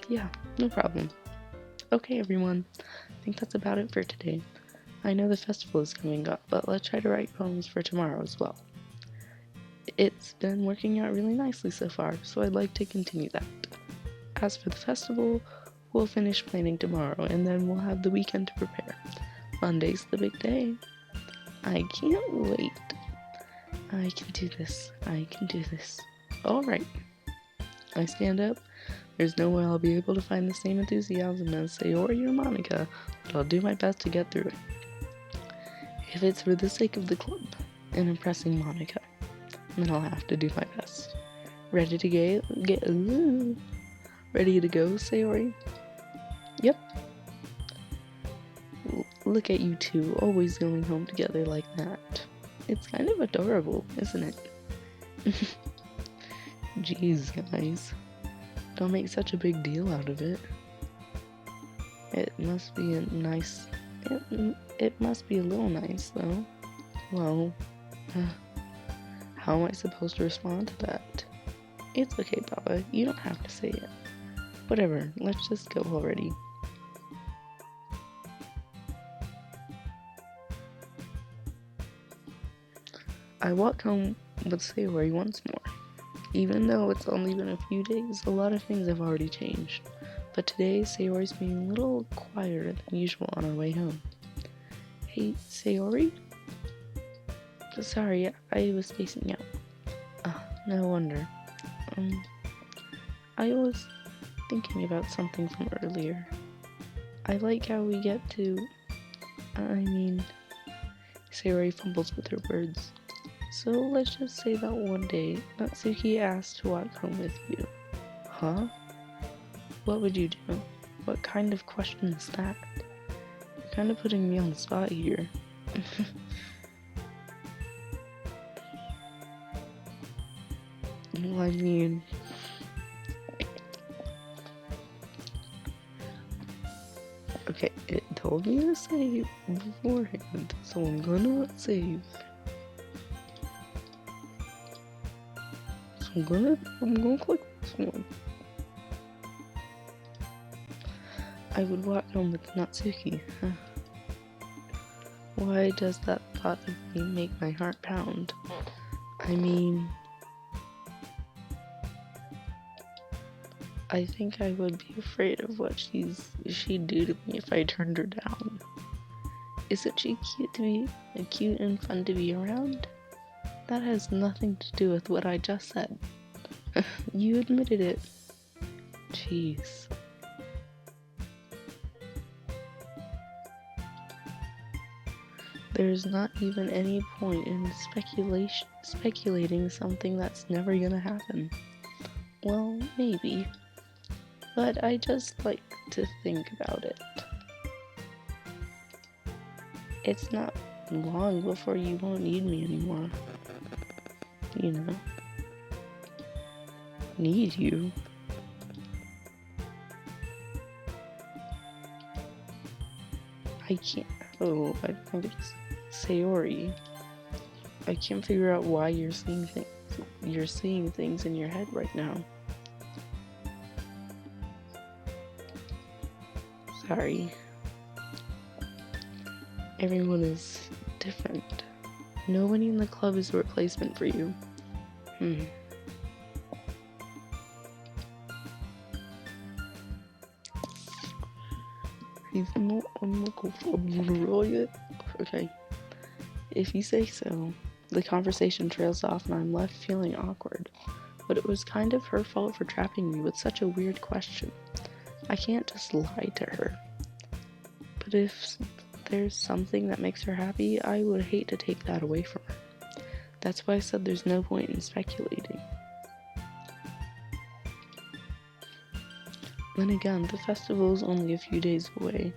Yeah, no problem. Okay, everyone. I think that's about it for today. I know the festival is coming up, but let's try to write poems for tomorrow as well. It's been working out really nicely so far, so I'd like to continue that. As for the festival, we'll finish planning tomorrow, and then we'll have the weekend to prepare. Monday's the big day. I can't wait. I can do this. I can do this. Alright. I stand up. There's no way I'll be able to find the same enthusiasm as Sayori or Monica, but I'll do my best to get through it. If it's for the sake of the club and impressing Monica, then I'll have to do my best. Ready to Ready to go, Sayori? Yep. Look at you two, always going home together like that. It's kind of adorable, isn't it? Jeez, guys. Don't make such a big deal out of it. It must be a nice... It must be a little nice, though. Well, how am I supposed to respond to that? It's okay, Papa. You don't have to say it. Whatever, let's just go already. I walk home with Sayori once more. Even though it's only been a few days, a lot of things have already changed. But today, Sayori's being a little quieter than usual on our way home. Hey, Sayori? Sorry, I was spacing out. No wonder. I was thinking about something from earlier. I like how we get to... Sayori fumbles with her words. So let's just say that one day, Natsuki asked to walk home with you. Huh? What would you do? What kind of question is that? You're kind of putting me on the spot here. Well, okay, it told me to save beforehand, so I'm gonna save. So I'm gonna click this one. I would walk home with Natsuki. Why does that thought of me make my heart pound? I think I would be afraid of what she'd do to me if I turned her down. Isn't she cute and fun to be around? That has nothing to do with what I just said. You admitted it. Jeez. There's not even any point in speculating something that's never gonna happen. Well, maybe. But I just like to think about it. It's not long before you won't need me anymore. You know? Need you? I think it's Sayori. I can't figure out why you're seeing things in your head right now. Sorry. Everyone is different. Nobody in the club is a replacement for you. Okay. If you say so. The conversation trails off and I'm left feeling awkward. But it was kind of her fault for trapping me with such a weird question. I can't just lie to her. But if there's something that makes her happy, I would hate to take that away from her. That's why I said there's no point in speculating. Then again, the festival is only a few days away.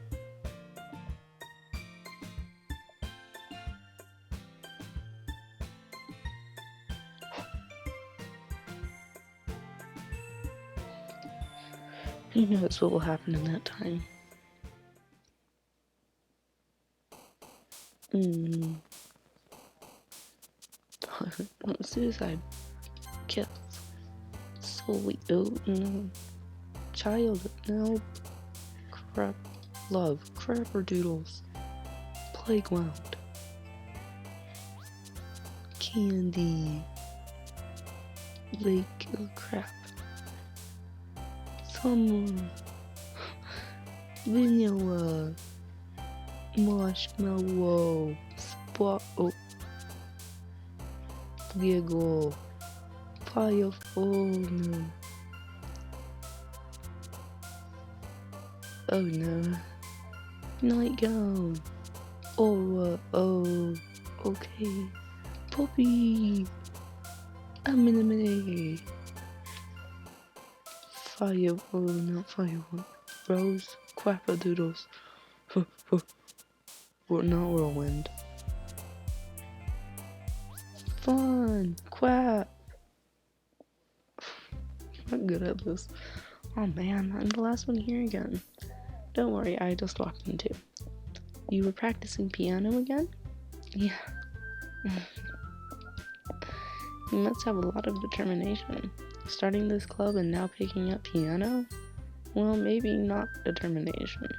Who knows what will happen in that time? Suicide. Kills. Sweet. Oh, no. Child. No. Crap. Love. Crapperdoodles. Playground. Candy. Lake, oh crap. Someone. Vanilla. Marshmallow. Spot. Oh. Diego. Fire. Oh no. Oh no. Nightgown. Aura. Oh. Okay. Poppy. Anemone. Fire. Oh, not firework. Rose. Quappadoodles. Not whirlwind. Fun. Quack. I'm not good at this. Oh man, I'm the last one here again. Don't worry, I just walked in too. You were practicing piano again? Yeah. You must have a lot of determination. Starting this club and now picking up piano? Well, maybe not determination.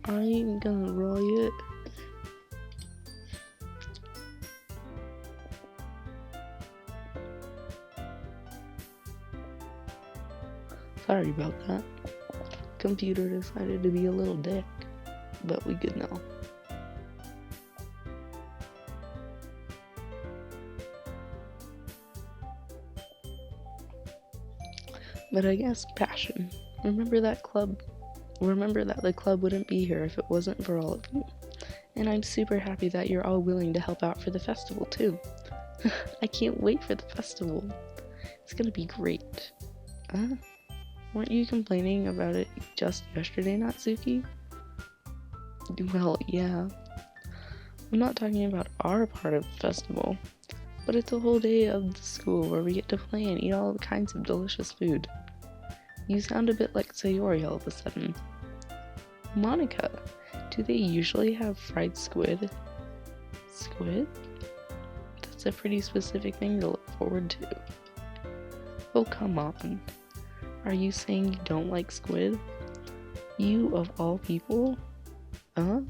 I ain't gonna riot. Sorry about that. Computer decided to be a little dick, but we good now. But I guess passion. Remember that the club wouldn't be here if it wasn't for all of you. And I'm super happy that you're all willing to help out for the festival too. I can't wait for the festival. It's gonna be great. Weren't you complaining about it just yesterday, Natsuki? Well, yeah. I'm not talking about our part of the festival, but it's a whole day of the school where we get to play and eat all kinds of delicious food. You sound a bit like Sayori all of a sudden. Monica, do they usually have fried squid? Squid? That's a pretty specific thing to look forward to. Oh, come on. Are you saying you don't like squid? You of all people? I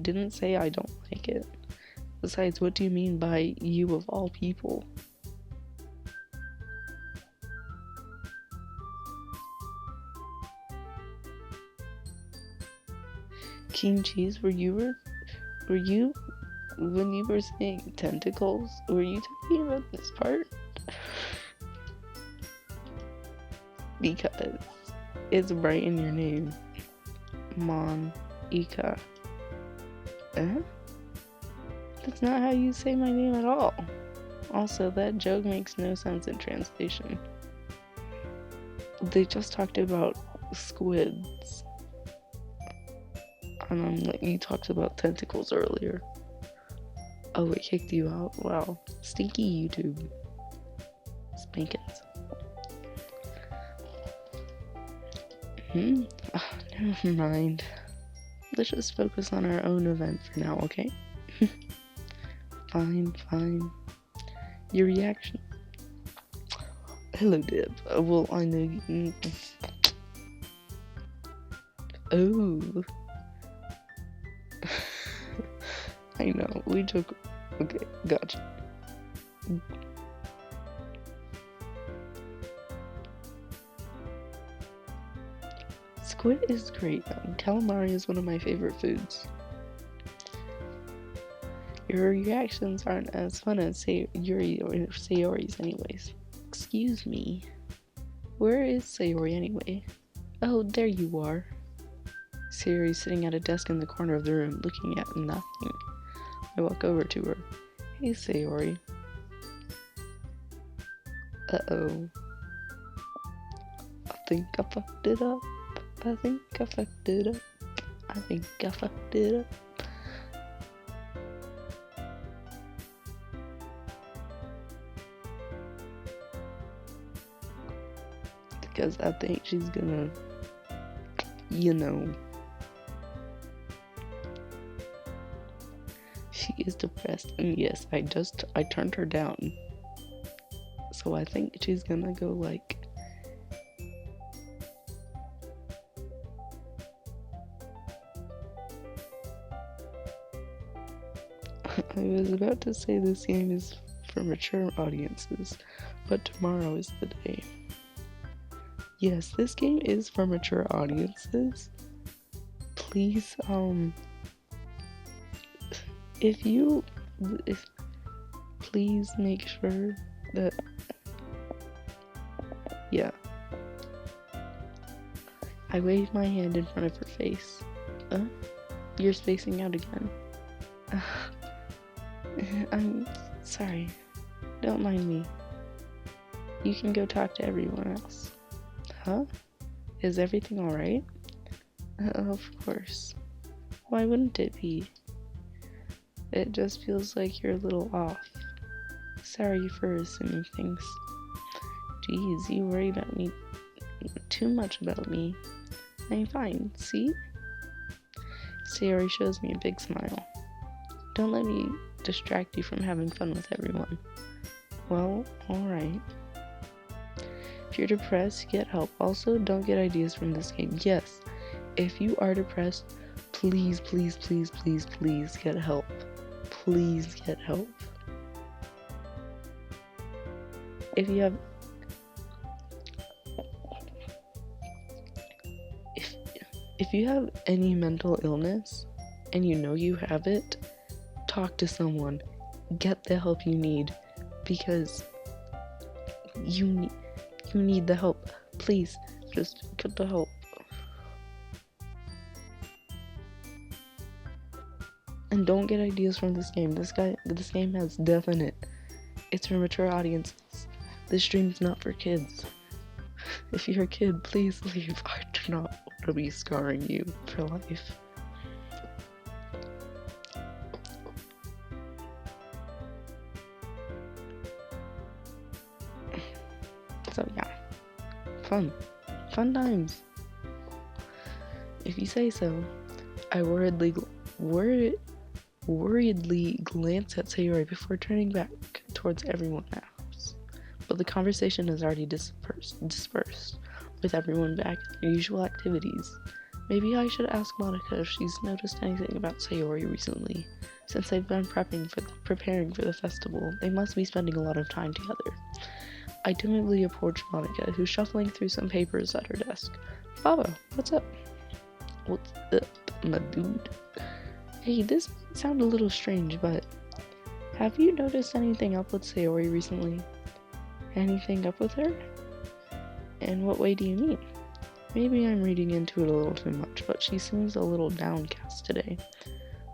didn't say I don't like it. Besides, what do you mean by you of all people? King Cheese, were you when you were saying tentacles, were you talking about this part? Because it's right in your name. Mon-Ika. That's not how you say my name at all. Also, that joke makes no sense in translation. They just talked about squids. And you talked about tentacles earlier. Oh, it kicked you out? Wow. Stinky YouTube. Spankins. Oh, never mind. Let's just focus on our own event for now, okay? Fine. Your reaction. Hello, Dib. Well, I know you. Oh. I know, we took. Okay, gotcha. Squid is great. Calamari is one of my favorite foods. Your reactions aren't as fun as Sayori's anyways. Excuse me. Where is Sayori anyway? Oh, there you are. Sayori's sitting at a desk in the corner of the room, looking at nothing. I walk over to her. Hey, Sayori. Uh-oh. I think I fucked it up. Because I think she's gonna, she is depressed, and yes, I turned her down. So I think she's gonna go like, I was about to say this game is for mature audiences, but tomorrow is the day. Yes, this game is for mature audiences. Please, please make sure that, yeah. I waved my hand in front of her face. You're spacing out again. I'm sorry. Don't mind me. You can go talk to everyone else. Huh? Is everything alright? Of course. Why wouldn't it be? It just feels like you're a little off. Sorry for assuming things. Jeez, you worry about me too much about me. I'm fine, see? Sayori shows me a big smile. Don't let me distract you from having fun with everyone. Well, alright. If you're depressed, get help. Also, don't get ideas from this game. Yes, if you are depressed, please, please, please, please, please get help. Please get help. If you have... If you have any mental illness, and you know you have it, talk to someone. Get the help you need, because you need the help. Please, just get the help. And don't get ideas from this game. This game has death in it. It's for mature audiences. This stream's not for kids. If you're a kid, please leave. I do not want to be scarring you for life. So yeah, fun times. If you say so. I worriedly glance at Sayori before turning back towards everyone else. But the conversation has already dispersed, with everyone back at their usual activities. Maybe I should ask Monica if she's noticed anything about Sayori recently. Since they've been preparing for the festival, they must be spending a lot of time together. I timidly approach Monica, who's shuffling through some papers at her desk. Baba, what's up? What's up, my dude? Hey, this might sound a little strange, but have you noticed anything up with Sayori recently? Anything up with her? In what way do you mean? Maybe I'm reading into it a little too much, but she seems a little downcast today.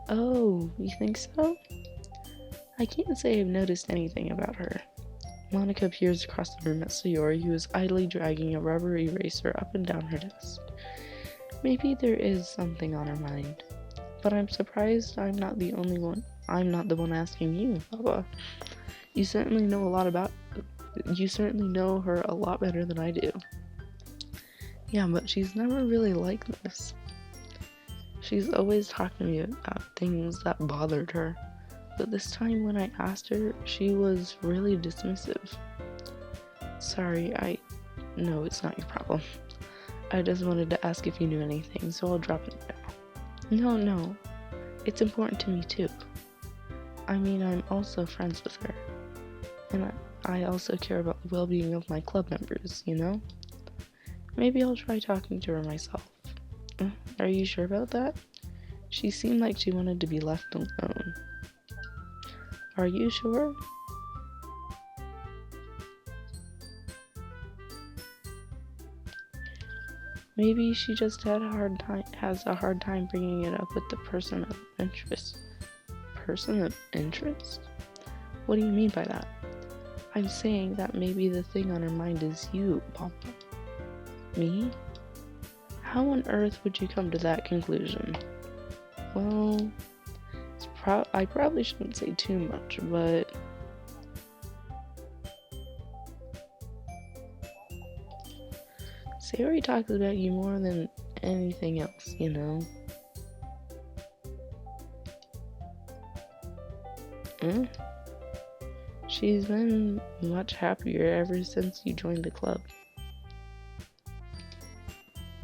Oh, you think so? I can't say I've noticed anything about her. Monica peers across the room at Sayori, who is idly dragging a rubber eraser up and down her desk. Maybe there is something on her mind. But I'm surprised I'm not the one asking you, Baba. You certainly know her a lot better than I do. Yeah, but she's never really like this. She's always talked to me about things that bothered her. But this time when I asked her, she was really dismissive. Sorry, no, it's not your problem. I just wanted to ask if you knew anything, so I'll drop it now. No, it's important to me too. I mean, I'm also friends with her. And I also care about the well-being of my club members, you know? Maybe I'll try talking to her myself. Are you sure about that? She seemed like she wanted to be left alone. Are you sure? Maybe she just has a hard time bringing it up with the person of interest. Person of interest? What do you mean by that? I'm saying that maybe the thing on her mind is you, Papa. Me? How on earth would you come to that conclusion? Well, I probably shouldn't say too much, but Sayori talks about you more than anything else, you know? She's been much happier ever since you joined the club.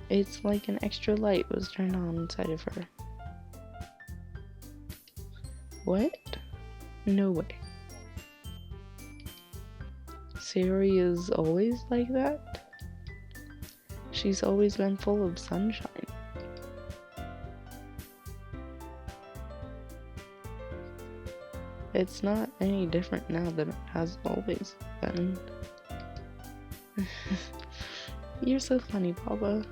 It's like an extra light was turned on inside of her. What? No way. Sayori is always like that? She's always been full of sunshine. It's not any different now than it has always been. You're so funny, Baba.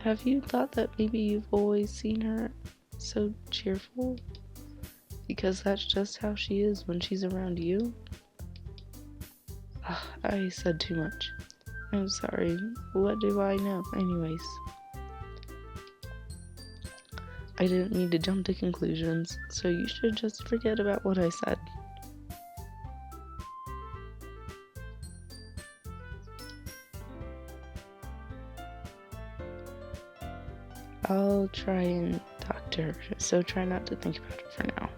Have you thought that maybe you've always seen her so cheerful? Because that's just how she is when she's around you? I said too much. I'm sorry. What do I know, anyways? I didn't mean to jump to conclusions, so you should just forget about what I said. I'll try and talk to her, so try not to think about it for now.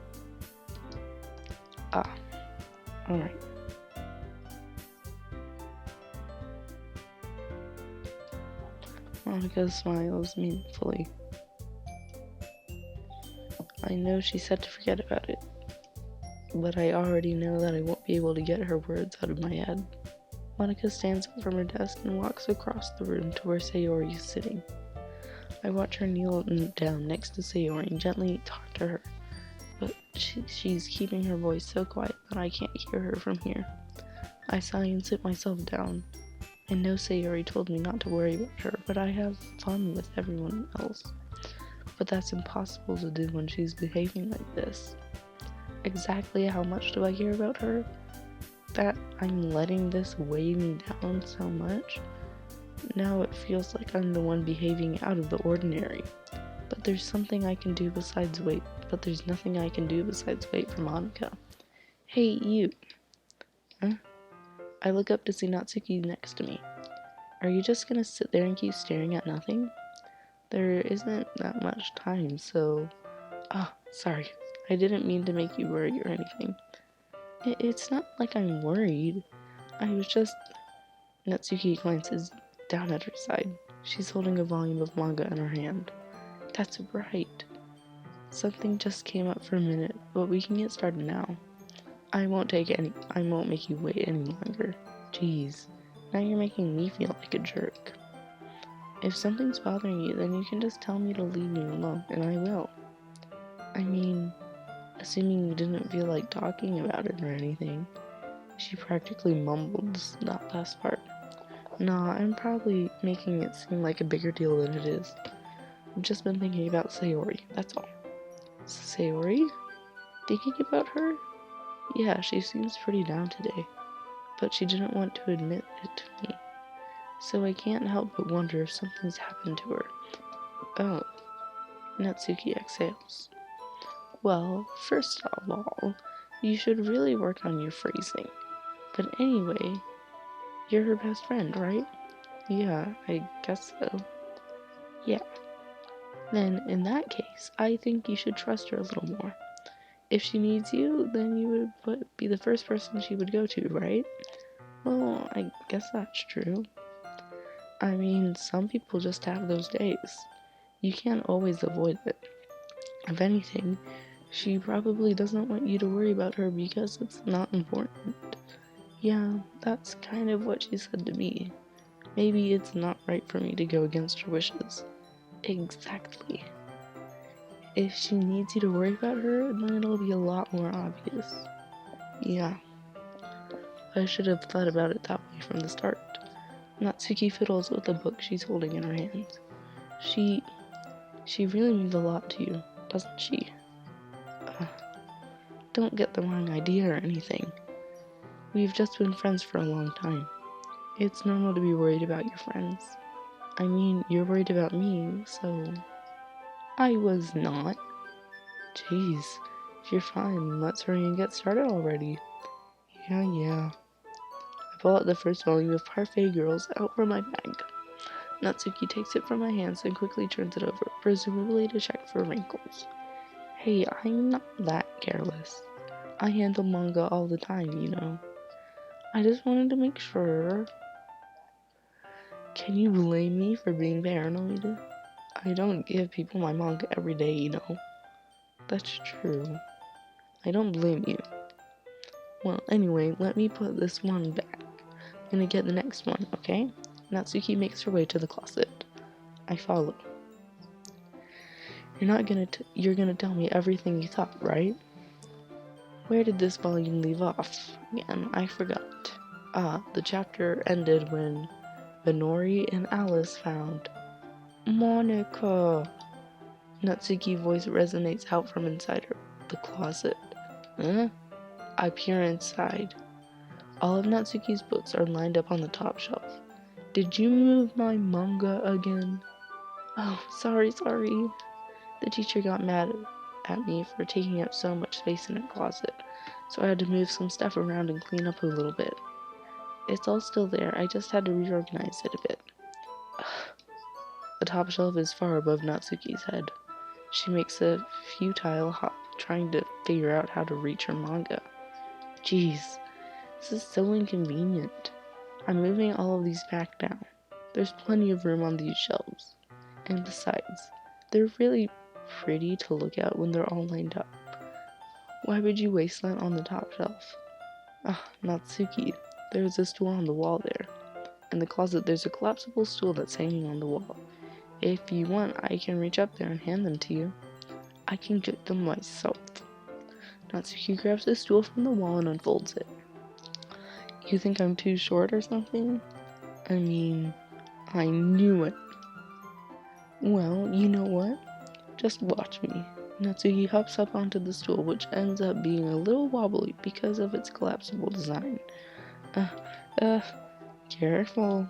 Alright. Monica smiles meaningfully. I know she said to forget about it, but I already know that I won't be able to get her words out of my head. Monica stands up from her desk and walks across the room to where Sayori is sitting. I watch her kneel down next to Sayori and gently talk to her, but she's keeping her voice so quiet that I can't hear her from here. I sigh and sit myself down. I know Sayori told me not to worry about her, but I have fun with everyone else. But that's impossible to do when she's behaving like this. Exactly how much do I care about her? That I'm letting this weigh me down so much? Now it feels like I'm the one behaving out of the ordinary. But there's something I can do besides wait. But there's nothing I can do besides wait for Monica. Hey, you. Huh? I look up to see Natsuki next to me. Are you just gonna sit there and keep staring at nothing? There isn't that much time, so... sorry. I didn't mean to make you worry or anything. It's not like I'm worried. I was just... Natsuki glances down at her side. She's holding a volume of manga in her hand. That's right. Something just came up for a minute, but we can get started now. I won't make you wait any longer. Jeez, now you're making me feel like a jerk. If something's bothering you, then you can just tell me to leave me alone, and I will. I mean, assuming you didn't feel like talking about it or anything. She practically mumbled that last part. Nah, I'm probably making it seem like a bigger deal than it is. I've just been thinking about Sayori, that's all. Sayori? Thinking about her? Yeah, she seems pretty down today, but she didn't want to admit it to me. So I can't help but wonder if something's happened to her. Oh. Natsuki exhales. Well, first of all, you should really work on your phrasing. But anyway, you're her best friend, right? Yeah, I guess so. Yeah. Then, in that case, I think you should trust her a little more. If she needs you, then you would be the first person she would go to, right? Well, I guess that's true. I mean, some people just have those days. You can't always avoid it. If anything, she probably doesn't want you to worry about her because it's not important. Yeah, that's kind of what she said to me. Maybe it's not right for me to go against her wishes. Exactly. If she needs you to worry about her, then it'll be a lot more obvious. Yeah. I should have thought about it that way from the start. Natsuki fiddles with the book she's holding in her hands. She really means a lot to you, doesn't she? Don't get the wrong idea or anything. We've just been friends for a long time. It's normal to be worried about your friends. I mean, you're worried about me, so... I was not. Jeez, if you're fine, let's hurry and get started already. Yeah. I pull out the first volume of Parfait Girls out from my bag. Natsuki takes it from my hands and quickly turns it over, presumably to check for wrinkles. Hey, I'm not that careless. I handle manga all the time, you know. I just wanted to make sure. Can you blame me for being paranoid? I don't give people my manga every day, you know. That's true. I don't blame you. Well, anyway, let me put this one back. gonna get the next one, okay? Natsuki makes her way to the closet. I follow. You're gonna tell me everything you thought, right? Where did this volume leave off? Again, I forgot. The chapter ended when Benori and Alice found Monica. Natsuki's voice resonates out from inside the closet. Huh? I peer inside. All of Natsuki's books are lined up on the top shelf. Did you move my manga again? Oh, sorry. The teacher got mad at me for taking up so much space in her closet, so I had to move some stuff around and clean up a little bit. It's all still there, I just had to reorganize it a bit. The top shelf is far above Natsuki's head. She makes a futile hop, trying to figure out how to reach her manga. Jeez, this is so inconvenient. I'm moving all of these back down. There's plenty of room on these shelves. And besides, they're really pretty to look at when they're all lined up. Why would you waste that on the top shelf? Natsuki, there's a stool on the wall there. In the closet, there's a collapsible stool that's hanging on the wall. If you want, I can reach up there and hand them to you. I can get them myself. Natsuki grabs the stool from the wall and unfolds it. You think I'm too short or something? I mean, I knew it. Well, you know what? Just watch me. Natsuki hops up onto the stool, which ends up being a little wobbly because of its collapsible design. Careful.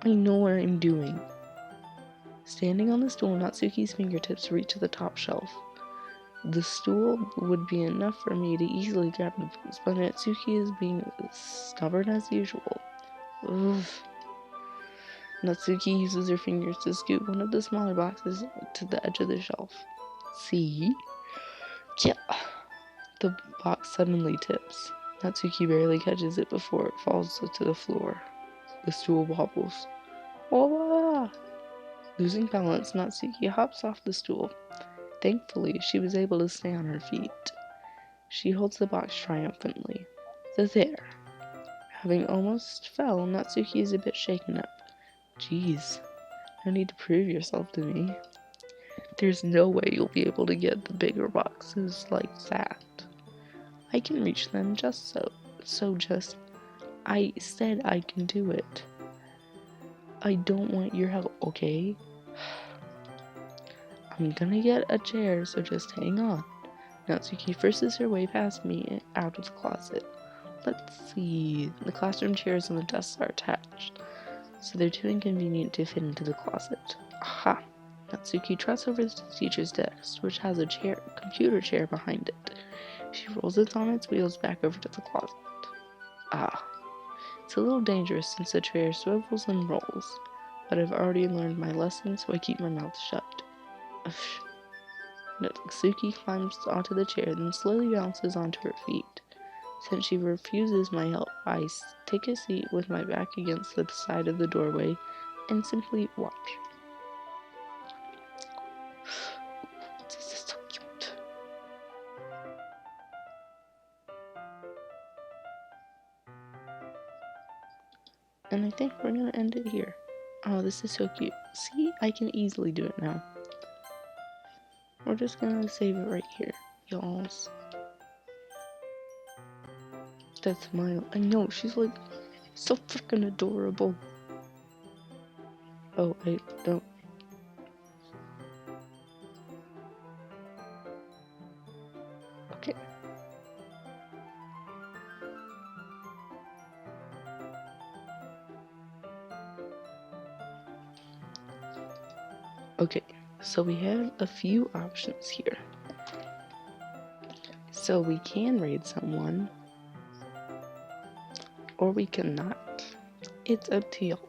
I know what I'm doing. Standing on the stool, Natsuki's fingertips reach to the top shelf. The stool would be enough for me to easily grab the books, but Natsuki is being stubborn as usual. Oof. Natsuki uses her fingers to scoop one of the smaller boxes to the edge of the shelf. See? Yeah. The box suddenly tips. Natsuki barely catches it before it falls to the floor. The stool wobbles. Voila! Losing balance, Natsuki hops off the stool. Thankfully, she was able to stay on her feet. She holds the box triumphantly. There. Having almost fell, Natsuki is a bit shaken up. Jeez, no need to prove yourself to me. There's no way you'll be able to get the bigger boxes like that. I can reach them just so. I said I can do it. I don't want your help, okay? I'm gonna get a chair, so just hang on. Natsuki forces her way past me out of the closet. Let's see. The classroom chairs and the desks are attached, so they're too inconvenient to fit into the closet. Aha! Natsuki trots over to the teacher's desk, which has a computer chair behind it. She rolls it on its wheels back over to the closet. It's a little dangerous since the chair swivels and rolls, but I've already learned my lesson, so I keep my mouth shut. Natsuki climbs onto the chair, then slowly bounces onto her feet. Since she refuses my help, I take a seat with my back against the side of the doorway and simply watch. This is so cute. And I think we're gonna end it here. Oh, this is so cute. See, I can easily do it now. We're just gonna save it right here, y'alls. That smile. I know, she's like so freaking adorable. Oh, wait, don't. Okay. Okay, so we have a few options here. So we can raid someone, or we cannot. It's up to y'all.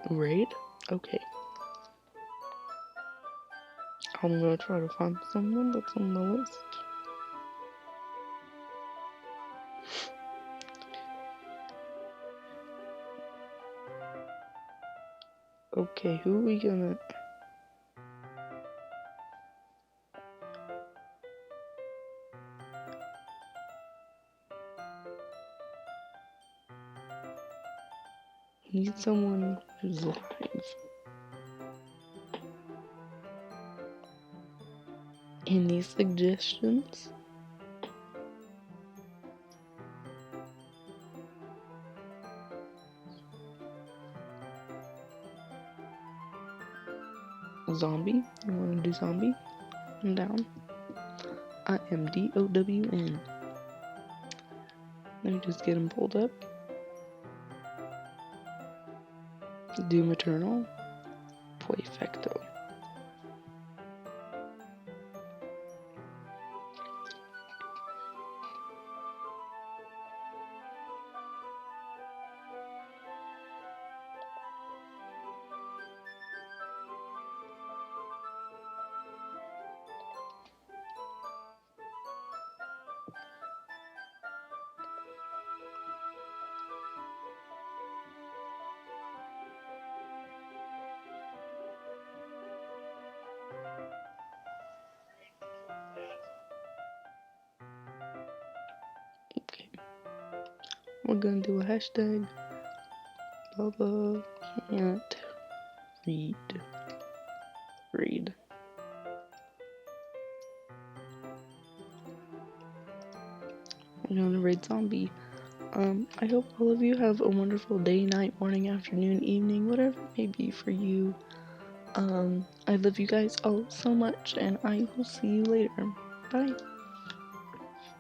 Raid? Okay. I'm gonna try to find someone that's on the list. Okay, who are we gonna... Need someone who's live. Any suggestions? Zombie? You wanna do zombie? I'm down. I am DOWN. Let me just get him pulled up. Doom Eternal. Perfecto. Okay. We're gonna do a hashtag. Bubba can't read. We're gonna raid zombie. I hope all of you have a wonderful day, night, morning, afternoon, evening, whatever it may be for you. I love you guys all so much, and I will see you later. Bye.